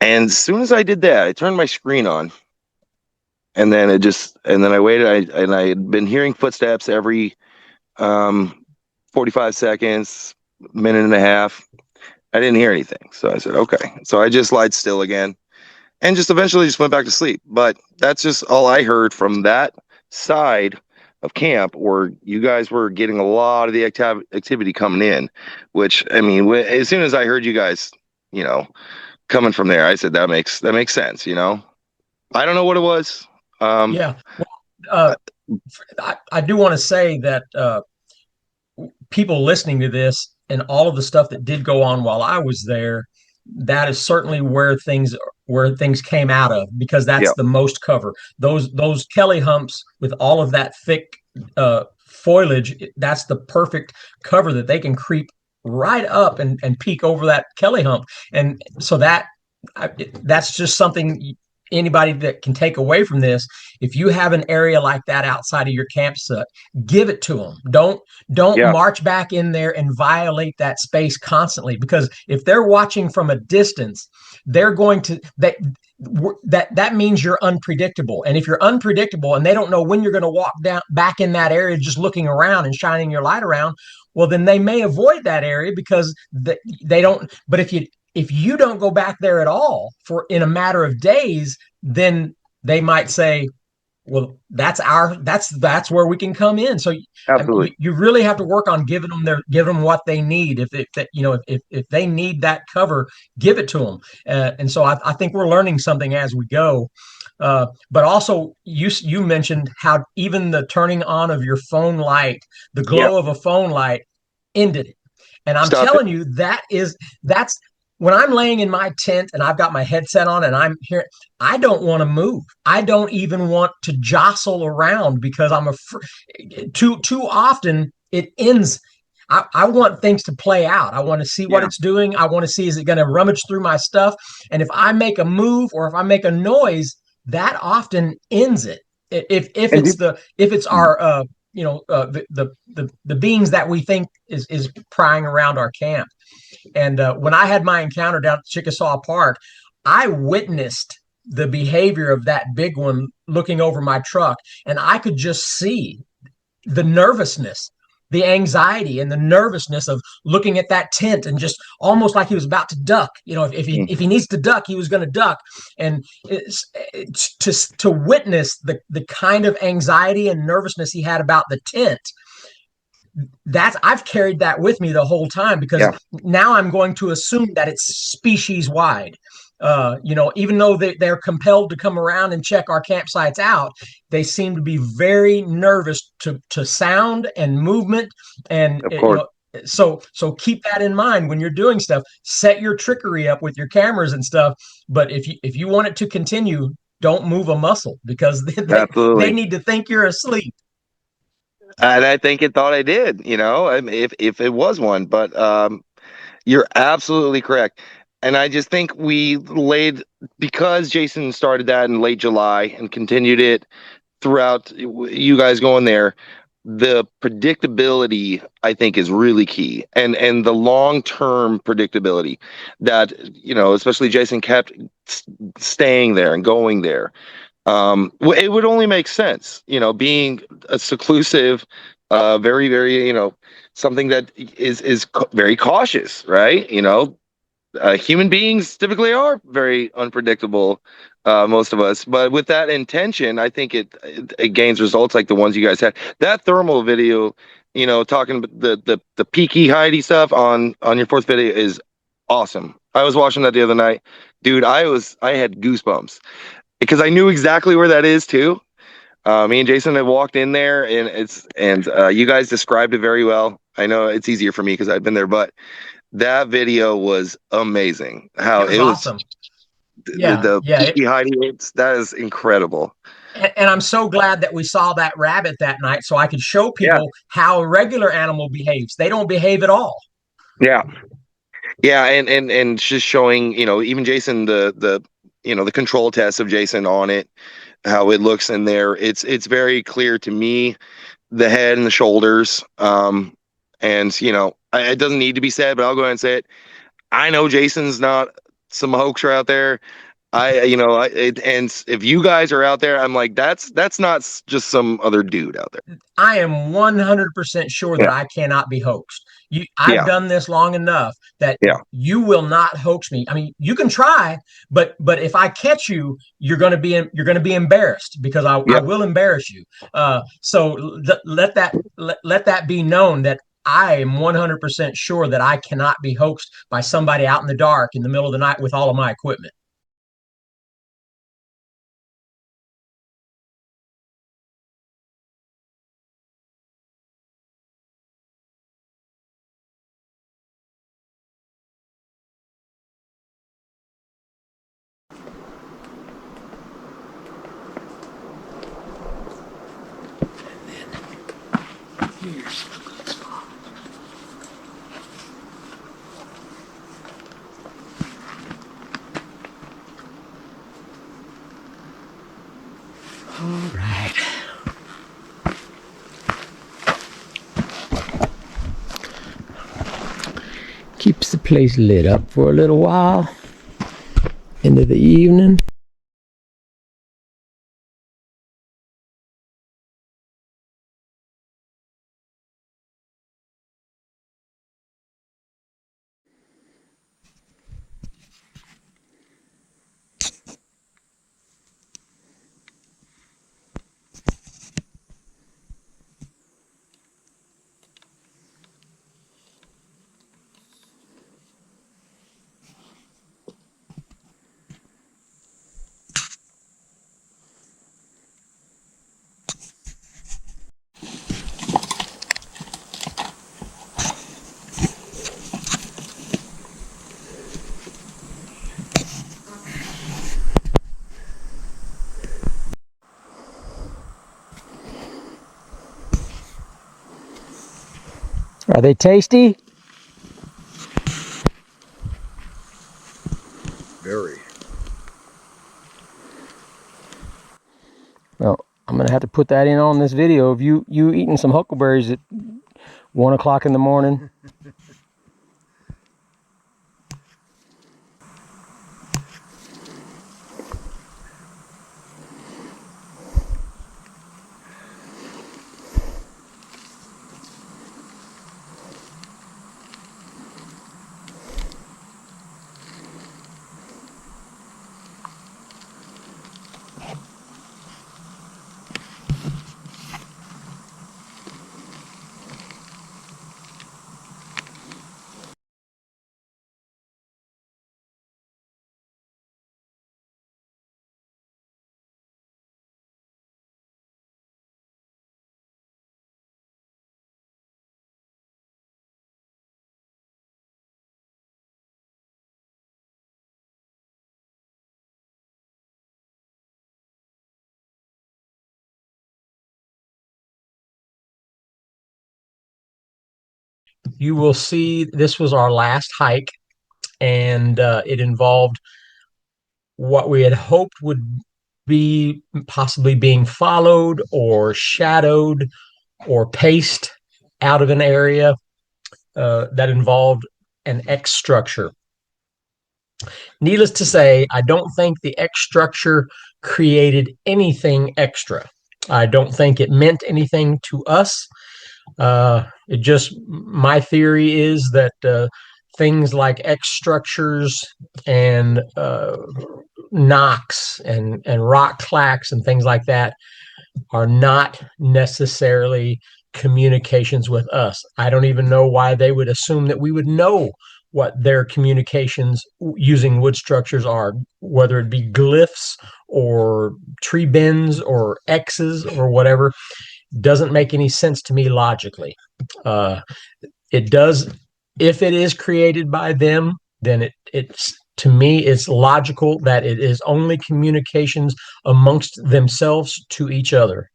And as soon as I did that, I turned my screen on. And then I waited. I had been hearing footsteps every 45 seconds, minute and a half. I didn't hear anything. So I said, okay. So I just lied still again and just eventually just went back to sleep. But that's just all I heard from that side of camp, where you guys were getting a lot of the activity coming in, which, I mean, as soon as I heard you guys, coming from there, I said, that makes sense. I don't know what it was. Yeah. Well, I do want to say that people listening to this and all of the stuff that did go on while I was there, that is certainly where things came out of, because that's Yeah. the most cover. Those Kelly humps with all of that thick foliage, that's the perfect cover that they can creep right up and peek over that Kelly hump. And so that's just something anybody that can take away from this. If you have an area like that outside of your campsite, give it to them. Don't Yeah. march back in there and violate that space constantly, because if they're watching from a distance, they're going to that means you're unpredictable. And if you're unpredictable and they don't know when you're going to walk down back in that area, just looking around and shining your light around, well, then they may avoid that area because they don't. But if you don't go back there at all for in a matter of days, then they might say, well, that's where we can come in. So I mean, Absolutely. you really have to work on giving them what they need. If they need that cover, give it to them. And so I think we're learning something as we go. But also, you mentioned how even the turning on of your phone light, the Yeah. glow of a phone light, ended it. And I'm Stop it. telling you, that's when I'm laying in my tent and I've got my headset on and I'm here, I don't want to move. I don't even want to jostle around because too often it ends. I want things to play out. I want to see what Yeah. it's doing. I want to see, is it going to rummage through my stuff? And if I make a move or if I make a noise, that often ends it. If And it's our the beings that we think is prying around our camp. And when I had my encounter down at Chickasaw Park, I witnessed the behavior of that big one looking over my truck, and I could just see the nervousness, the anxiety, and the nervousness of looking at that tent and just almost like he was about to duck. If he needs to duck, he was going to duck. And it's to witness the kind of anxiety and nervousness he had about the tent, I've carried that with me the whole time, because now I'm going to assume that it's species wide. Even though they're compelled to come around and check our campsites out, they seem to be very nervous to sound and movement. And of course. so keep that in mind when you're doing stuff. Set your trickery up with your cameras and stuff. But if you want it to continue, don't move a muscle, because they Absolutely. need to think you're asleep. And I think it thought I did, I mean, if it was one, but you're absolutely correct. And I just think because Jason started that in late July and continued it throughout you guys going there, the predictability, I think, is really key. And the long-term predictability that, especially Jason kept staying there and going there. It would only make sense, being a seclusive, very, very, something that is very cautious, right? human beings typically are very unpredictable, most of us. But with that intention, I think it gains results like the ones you guys had. That thermal video, talking about the peaky hidey stuff on your fourth video is awesome. I was watching that the other night, dude. I had goosebumps because I knew exactly where that is too. Me and Jason had walked in there, and you guys described it very well. I know it's easier for me because I've been there, but that video was amazing. How It was awesome. the peaky hidey, that is incredible. And I'm so glad that we saw that rabbit that night so I could show people how a regular animal behaves. They don't behave at all. Yeah. Yeah, and just showing, even Jason, the control test of Jason on it, how it looks in there. It's very clear to me, the head and the shoulders. And it doesn't need to be said, but I'll go ahead and say it. I know Jason's not some hoaxer out there. And if you guys are out there, I'm like, that's not just some other dude out there. I am 100% sure that I cannot be hoaxed. I've done this long enough that you will not hoax me. I mean, you can try, but if I catch you, you're going to be embarrassed because I will embarrass you. So let that be known that I am 100% sure that I cannot be hoaxed by somebody out in the dark in the middle of the night with all of my equipment. Here's a good spot. All right. Keeps the place lit up for a little while into the evening. Are they tasty? Very. Well, I'm gonna have to put that in on this video of you eating some huckleberries at 1 o'clock in the morning. You will see this was our last hike, and it involved what we had hoped would be possibly being followed or shadowed or paced out of an area that involved an X structure. Needless to say, I don't think the X structure created anything extra. I don't think it meant anything to us. My theory is that things like X structures and knocks and rock clacks and things like that are not necessarily communications with us. I don't even know why they would assume that we would know what their communications using wood structures are, whether it be glyphs or tree bends or X's or whatever. Doesn't make any sense to me logically. It does, if it is created by them, then it's to me it's logical that it is only communications amongst themselves to each other,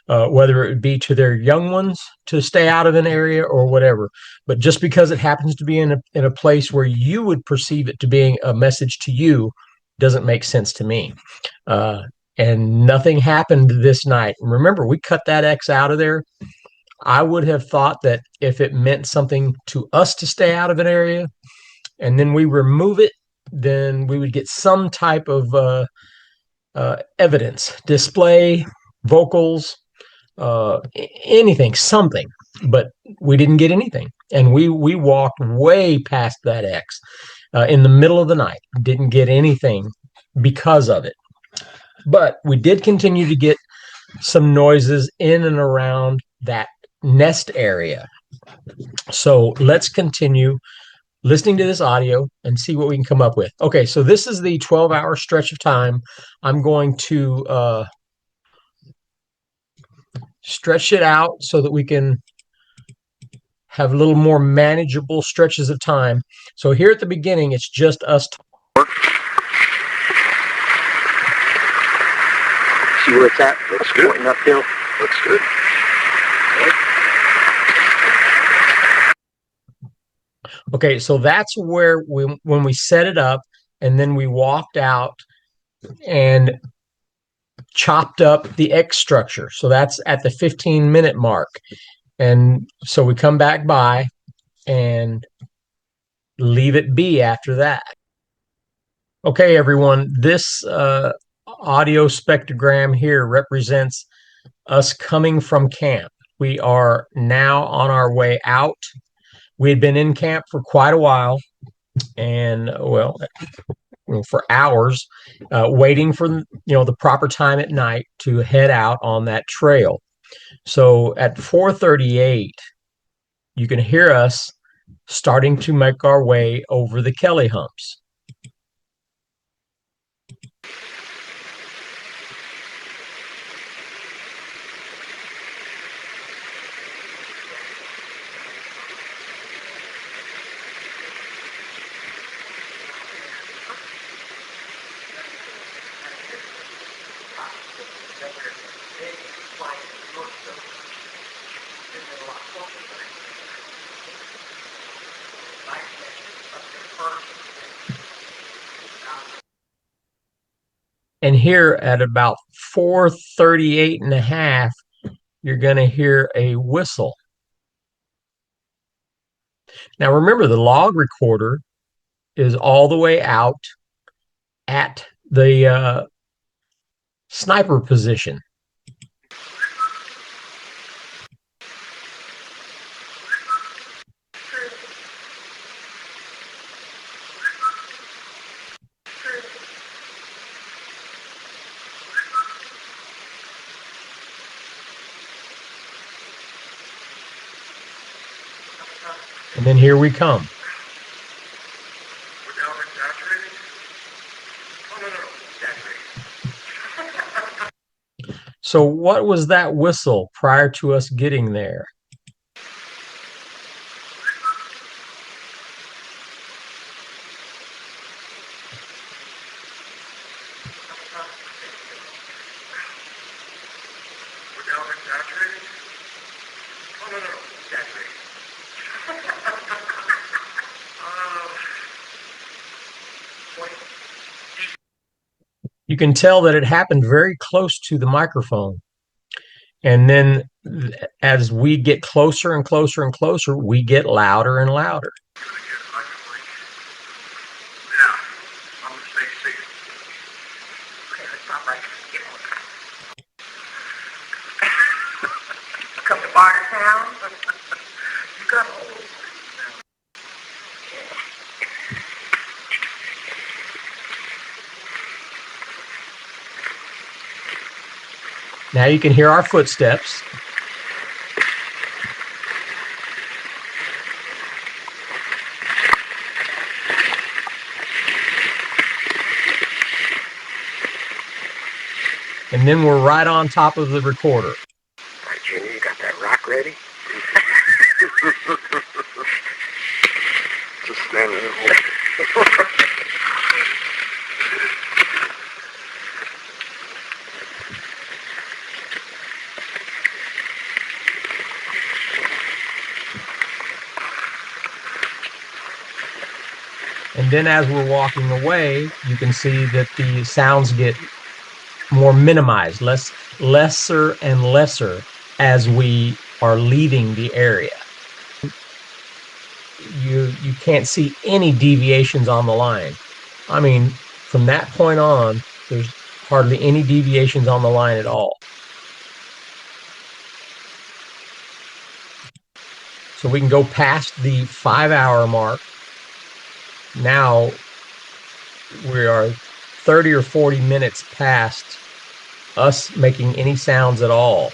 whether it be to their young ones to stay out of an area or whatever. But just because it happens to be in a place where you would perceive it to being a message to you doesn't make sense to me. And nothing happened this night. Remember, we cut that X out of there. I would have thought that if it meant something to us to stay out of an area and then we remove it, then we would get some type of evidence, display, vocals, anything, something. But we didn't get anything. And we walked way past that X in the middle of the night, didn't get anything because of it. But we did continue to get some noises in and around that nest area. So let's continue listening to this audio and see what we can come up with. Okay, so this is the 12-hour stretch of time. I'm going to stretch it out so that we can have a little more manageable stretches of time. So here at the beginning, it's just us. See where it's at? Looks good. Pointing uphill. Looks good. Okay, so that's where when we set it up, and then we walked out and chopped up the X structure. So that's at the 15-minute mark. And so we come back by and leave it be after that. Okay, everyone, this audio spectrogram here represents us coming from camp. We are now on our way out. We had been in camp for quite a while, and well, for hours, waiting for the proper time at night to head out on that trail. So at 4:38, you can hear us starting to make our way over the Kelly humps. And here at about 4:38 and a half, you're going to hear a whistle. Now remember, the log recorder is all the way out at the sniper position. And then here we come. So what was that whistle prior to us getting there? You can tell that it happened very close to the microphone. And then as we get closer and closer and closer, we get louder and louder. Come to Bartertown. You got old. Now you can hear our footsteps. And then we're right on top of the recorder. All right, Junior, you got that rock ready? Just stand there and hold it. And then as we're walking away, you can see that the sounds get more minimized, lesser and lesser as we are leaving the area. You can't see any deviations on the line. I mean, from that point on, there's hardly any deviations on the line at all. So we can go past the 5-hour mark. Now we are 30 or 40 minutes past us making any sounds at all.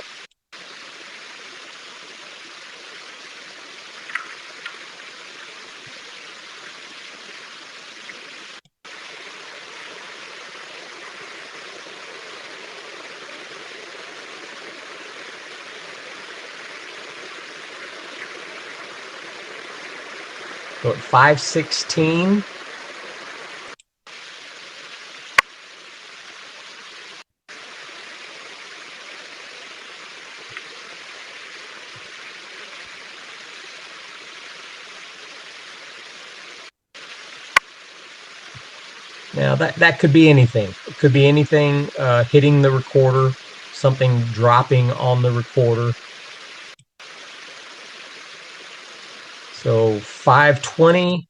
So at 5:16, now that could be anything. It could be anything hitting the recorder, something dropping on the recorder. So 5:20.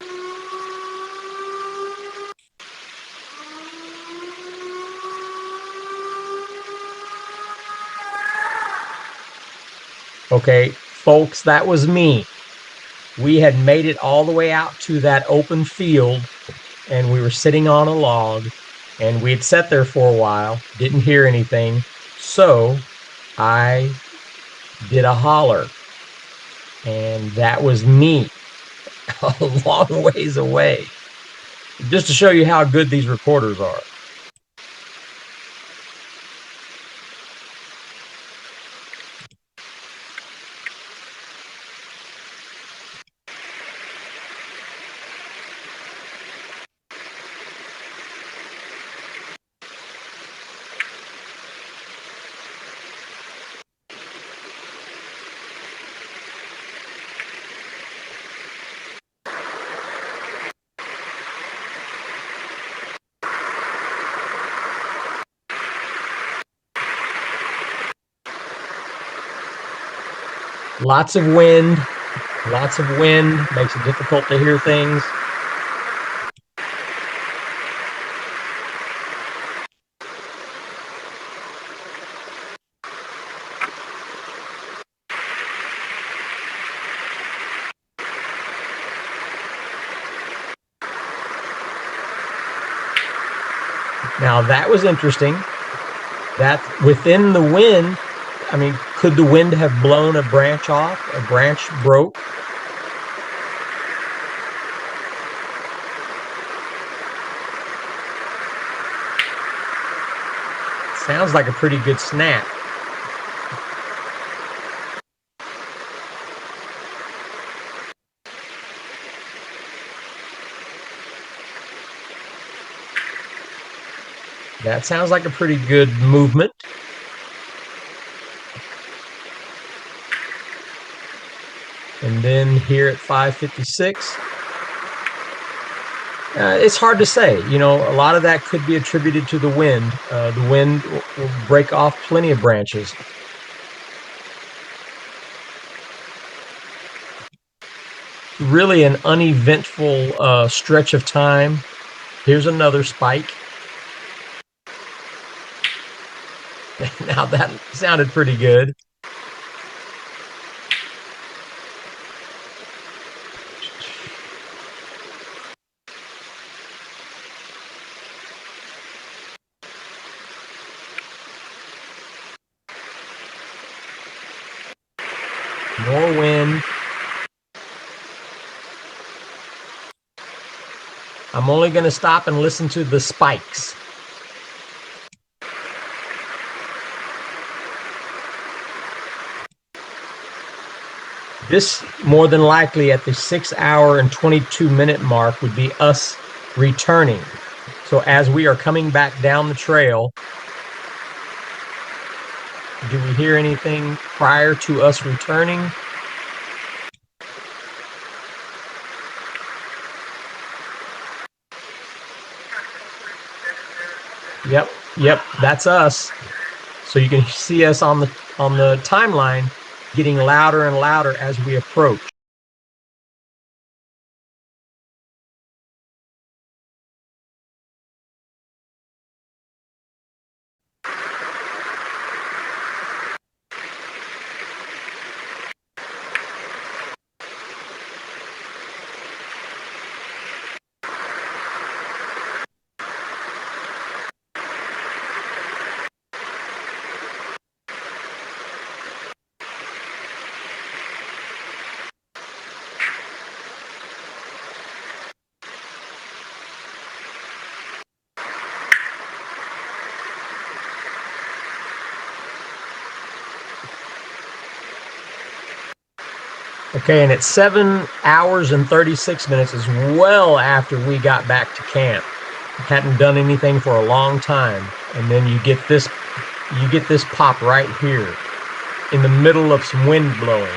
Okay, folks, that was me. We had made it all the way out to that open field, and we were sitting on a log, and we had sat there for a while, didn't hear anything, so I did a holler, and that was me a long ways away, just to show you how good these recorders are. Lots of wind makes it difficult to hear things. Now that was interesting. That within the wind, I mean, could the wind have blown a branch off? A branch broke? Sounds like a pretty good snap. That sounds like a pretty good movement. And then here at 5:56, it's hard to say. You know, a lot of that could be attributed to the wind. The wind will break off plenty of branches. Really an uneventful stretch of time. Here's another spike. Now that sounded pretty good. More wind. I'm only going to stop and listen to the spikes. This, more than likely, at the 6 hour and 22-minute mark would be us returning. So as we are coming back down the trail, do we hear anything prior to us returning? Yep, that's us. So you can see us on the timeline getting louder and louder as we approach. Okay, and it's 7 hours and 36 minutes, is well after we got back to camp. Hadn't done anything for a long time, and then you get this pop right here in the middle of some wind blowing.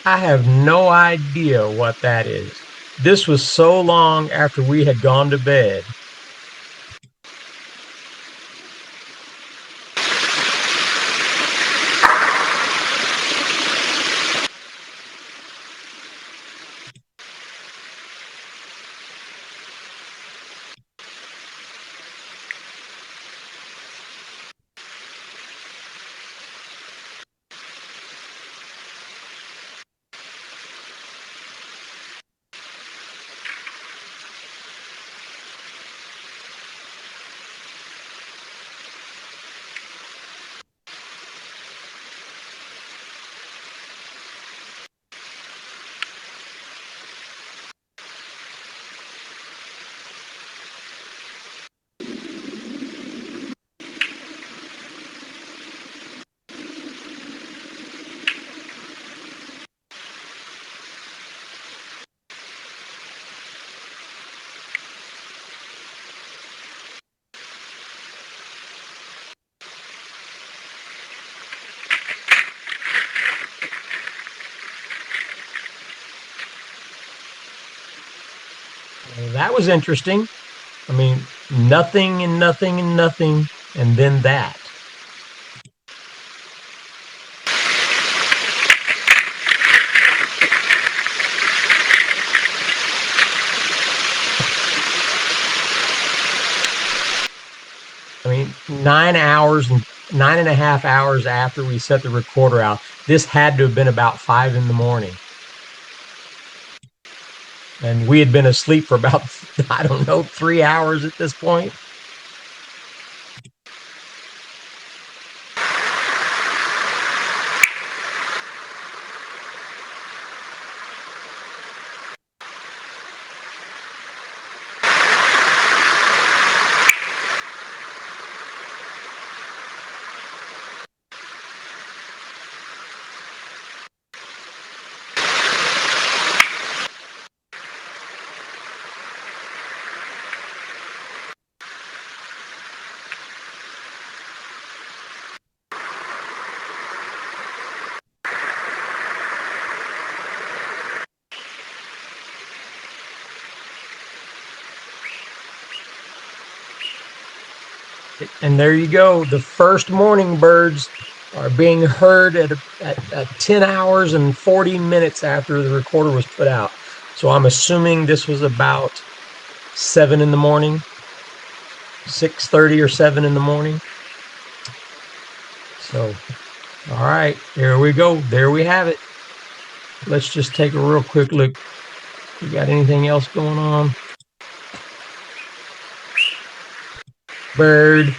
I have no idea what that is. This was so long after we had gone to bed. That was interesting. I mean, nothing and nothing and nothing, and then that. I mean, 9 hours and 9.5 hours after we set the recorder out, this had to have been about 5 in the morning. And we had been asleep for about, I don't know, 3 hours at this point. And there you go. The first morning birds are being heard at 10 hours and 40 minutes after the recorder was put out. So I'm assuming this was about 7 in the morning, 6:30 or 7 in the morning. So, all right, here we go. There we have it. Let's just take a real quick look. We got anything else going on? Bird.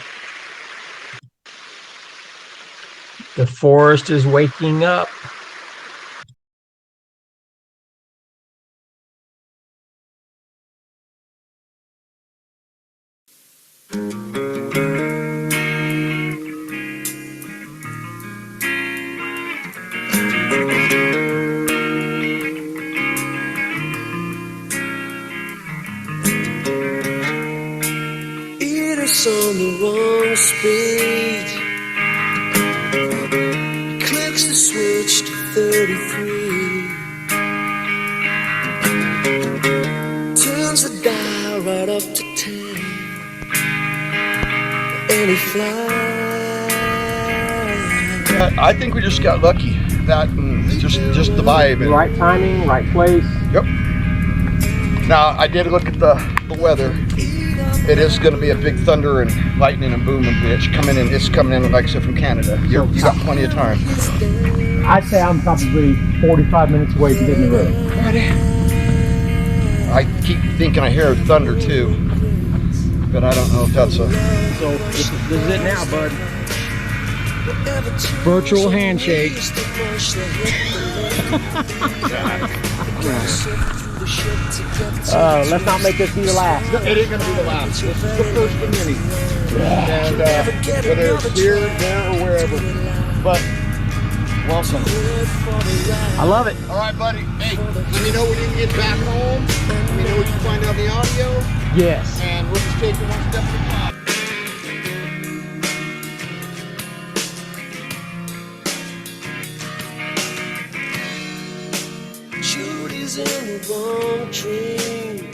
The forest is waking up. It is on the wrong speed. Clicks the switch to 33. Turns the dial right up to 10. And he flies. I think we just got lucky. That and just the vibe. Right timing, right place. Yep. Now I did look at the weather. It is going to be a big thunder and lightning and boom and bitch coming in. It's coming in, like I said, from Canada. You got plenty of time. I'd say I'm probably 45 minutes away from hitting the road. I keep thinking I hear thunder too, but I don't know if that's a. So this is it now, bud. Virtual handshake. Let's not make this be the last. It ain't gonna be the last. This is the first of many. And whether it's here, there, or wherever. But welcome. I love it. All right, buddy. Hey, let me know when you can get back home. Let me know what you find out the audio. Yes. And we'll just take it one step at a time. Judy's in the wrong dream.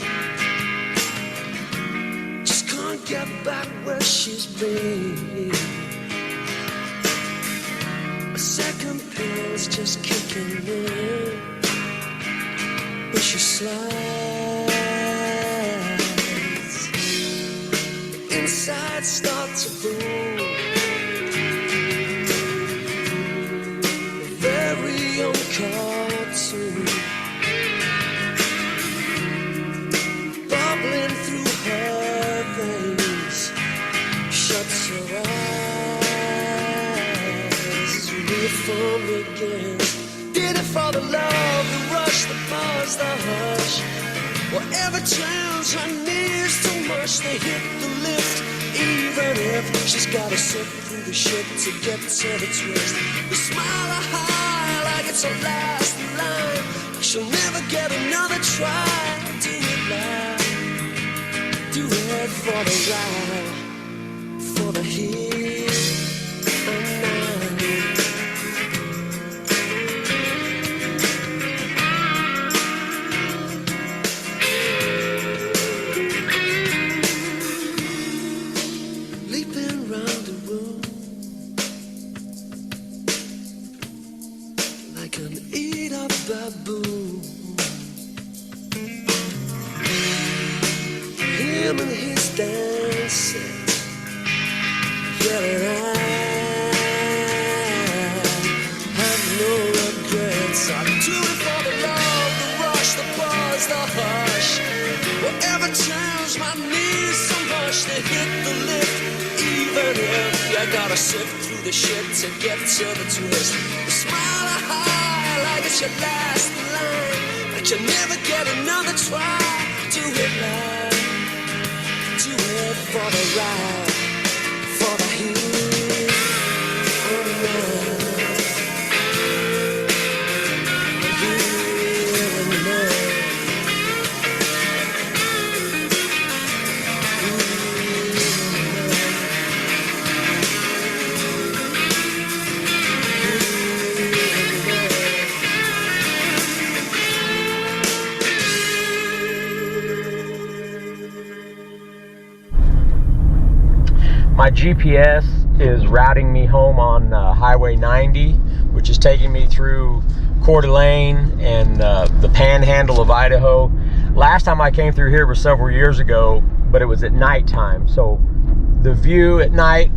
Just can't get back where she's been. A second pair's just kicking in. But she slides. The inside starts to boom. A very young cartoon. Bubbling through her veins. Shuts her eyes as reform begins. Did it for the love, the rush, the buzz, the hush. Whatever turns her knees too much, they hit the lift. Even if she's gotta sit through the shit to get to the twist. The smile her high like it's her last line. She'll never get another try. Do it loud, do it for the ride, for the here and now. him and his dancing, yelling, I have no regrets. I do it for the love, the rush, the buzz, the hush. Whatever turns my knees so much they hit the lift. Even if you gotta sift through the shit to get to the twist. The smile high like it's your last line, but you never get another try. Do it right, do it for the ride, for the heat, for the night. My GPS is routing me home on Highway 90, which is taking me through Coeur d'Alene and the panhandle of Idaho. Last time I came through here was several years ago, but it was at nighttime. So the view at night,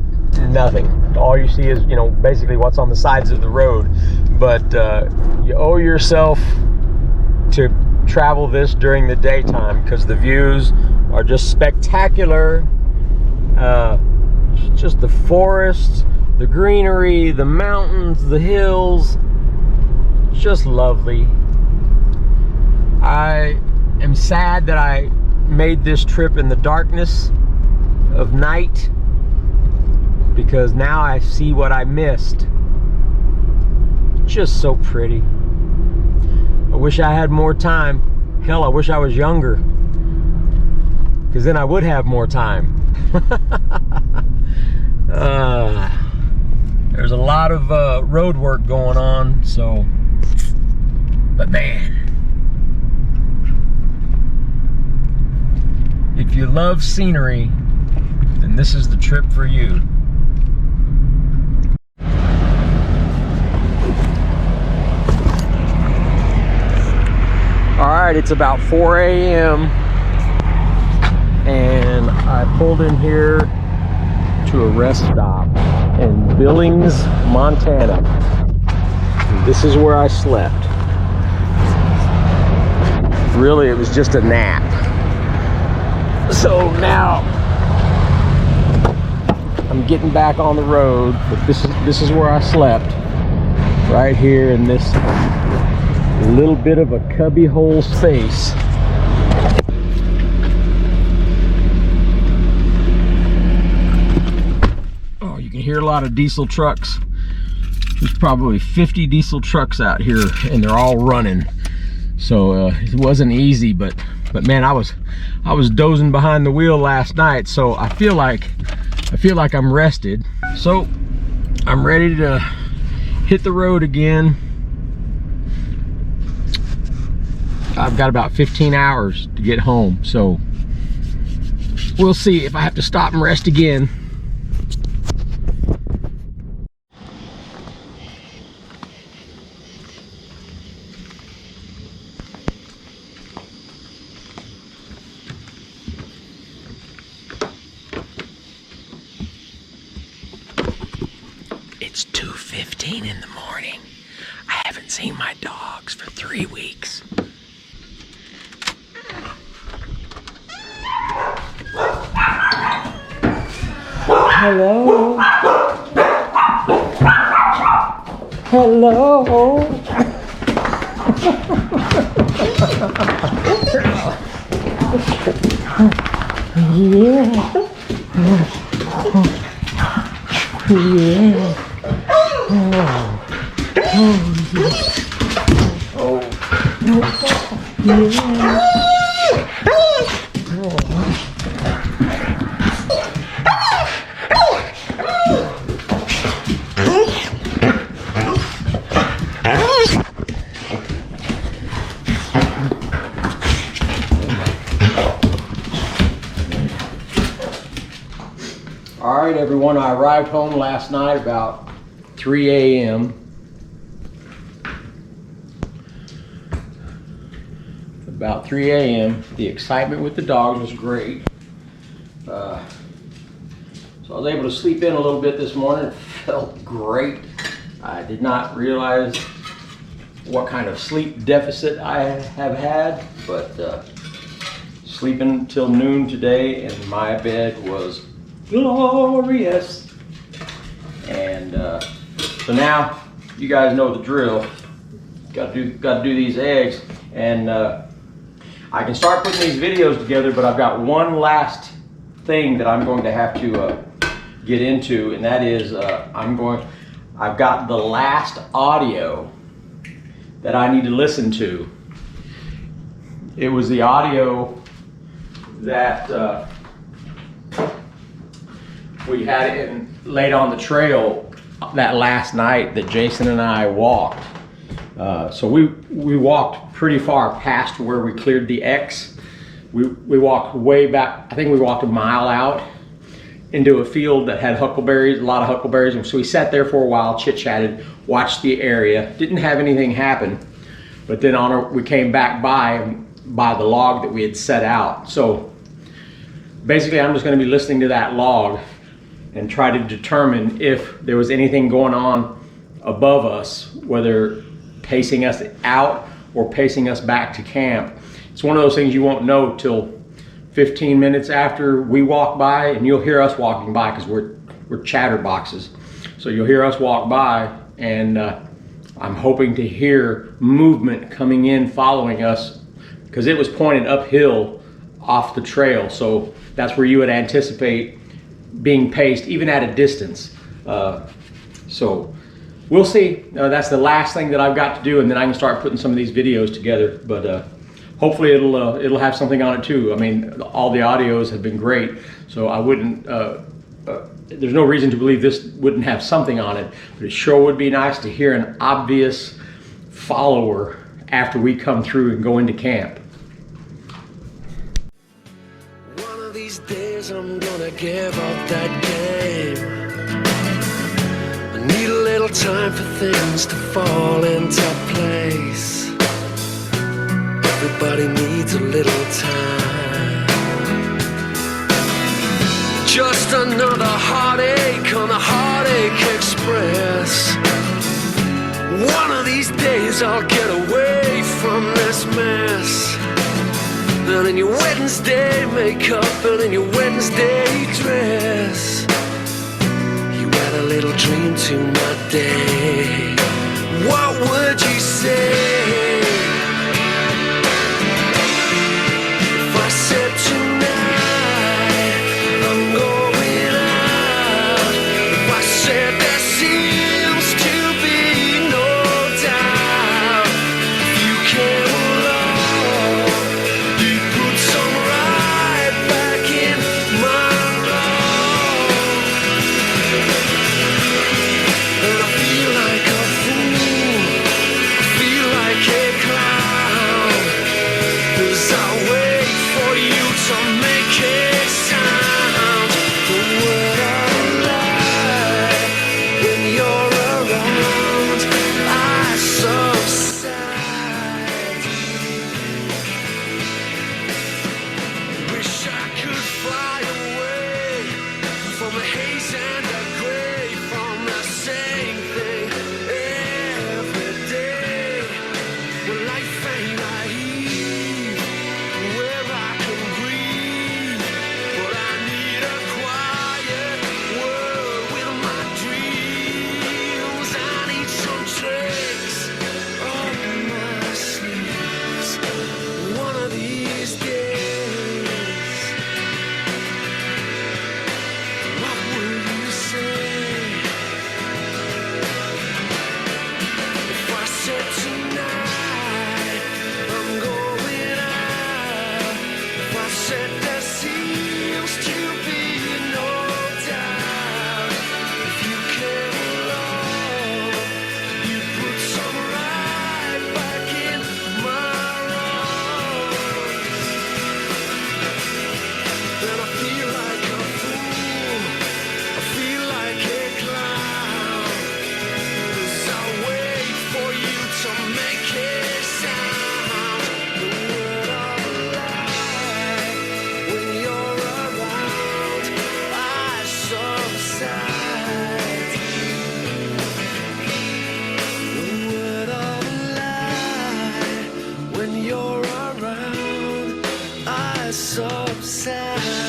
nothing. All you see is, you know, basically what's on the sides of the road. But you owe yourself to travel this during the daytime because the views are just spectacular. Just the forests, the greenery, the mountains, the hills, just lovely. I am sad that I made this trip in the darkness of night because now I see what I missed. Just so pretty. I wish I had more time. Hell, I wish I was younger, because then I would have more time. There's a lot of road work going on, so, but man, if you love scenery, then this is the trip for you. All right, it's about 4 a.m. and I pulled in here to a rest stop in Billings, Montana. And this is where I slept. Really, it was just a nap. So now I'm getting back on the road, but this is where I slept, right here in this little bit of a cubby hole space. You can hear a lot of diesel trucks. There's probably 50 diesel trucks out here and they're all running. So it wasn't easy, but man, I was dozing behind the wheel last night, so I feel like I'm rested. So I'm ready to hit the road again. I've got about 15 hours to get home, so we'll see if I have to stop and rest again. It's 2:15 in the morning. I haven't seen my dogs for 3 weeks. Hello. Hello. Yeah. Yeah. All right, everyone, I arrived home last night about 3 a.m. About 3 a.m. The excitement with the dogs was great. So I was able to sleep in a little bit this morning. It felt great. I did not realize what kind of sleep deficit I have had, but sleeping till noon today and my bed was glorious. And so now you guys know the drill. Got to do these eggs, and I can start putting these videos together, but I've got one last thing that I'm going to have to get into, and that is I've got the last audio that I need to listen to. It was the audio that we had laid on the trail that last night that Jason and I walked. So we walked pretty far past where we cleared the X. We walked way back. I think we walked a mile out into a field that had huckleberries, a lot of huckleberries. And so we sat there for a while, chit-chatted, watched the area. Didn't have anything happen, but then we came back by the log that we had set out. So basically, I'm just going to be listening to that log and try to determine if there was anything going on above us, whether pacing us out or pacing us back to camp. It's one of those things you won't know till 15 minutes after we walk by, and you'll hear us walking by because we're chatterboxes. So you'll hear us walk by, and I'm hoping to hear movement coming in following us, because it was pointed uphill off the trail. So that's where you would anticipate being paced, even at a distance. So we'll see. That's the last thing that I've got to do, and then I can start putting some of these videos together. But hopefully it'll have something on it too. I mean, all the audios have been great, so I wouldn't. There's no reason to believe this wouldn't have something on it. But it sure would be nice to hear an obvious follower after we come through and go into camp. One of these days I'm gonna give up that game. I need a little time for things to fall into place. Everybody needs a little time. Just another heartache on the Heartache Express. One of these days I'll get away from this mess. And in your Wednesday makeup and in your Wednesday dress, you add a little dream to my day. What would you say if I said tonight I'm going out? If I said there seems to be no doubt, if you came along, you put some right back in my wrong. And I feel like a fool, I feel like a clown, as I wait for you to make a sound. The word of lie, when you're around, I subside. Wish I could fly away from a haze and a gray, from the same thing every day. Where life ain't naive, where I can breathe, but I need a quiet world with my dreams. I need some tricks up my sleeves. One of these days, what will you say if I said tonight I'm going out? If I said there seems to be no doubt, if you came along, you put some right back in my wrong. And I feel like a fool, I feel like a clown, as I wait for you to make a sound. The word of lie, south.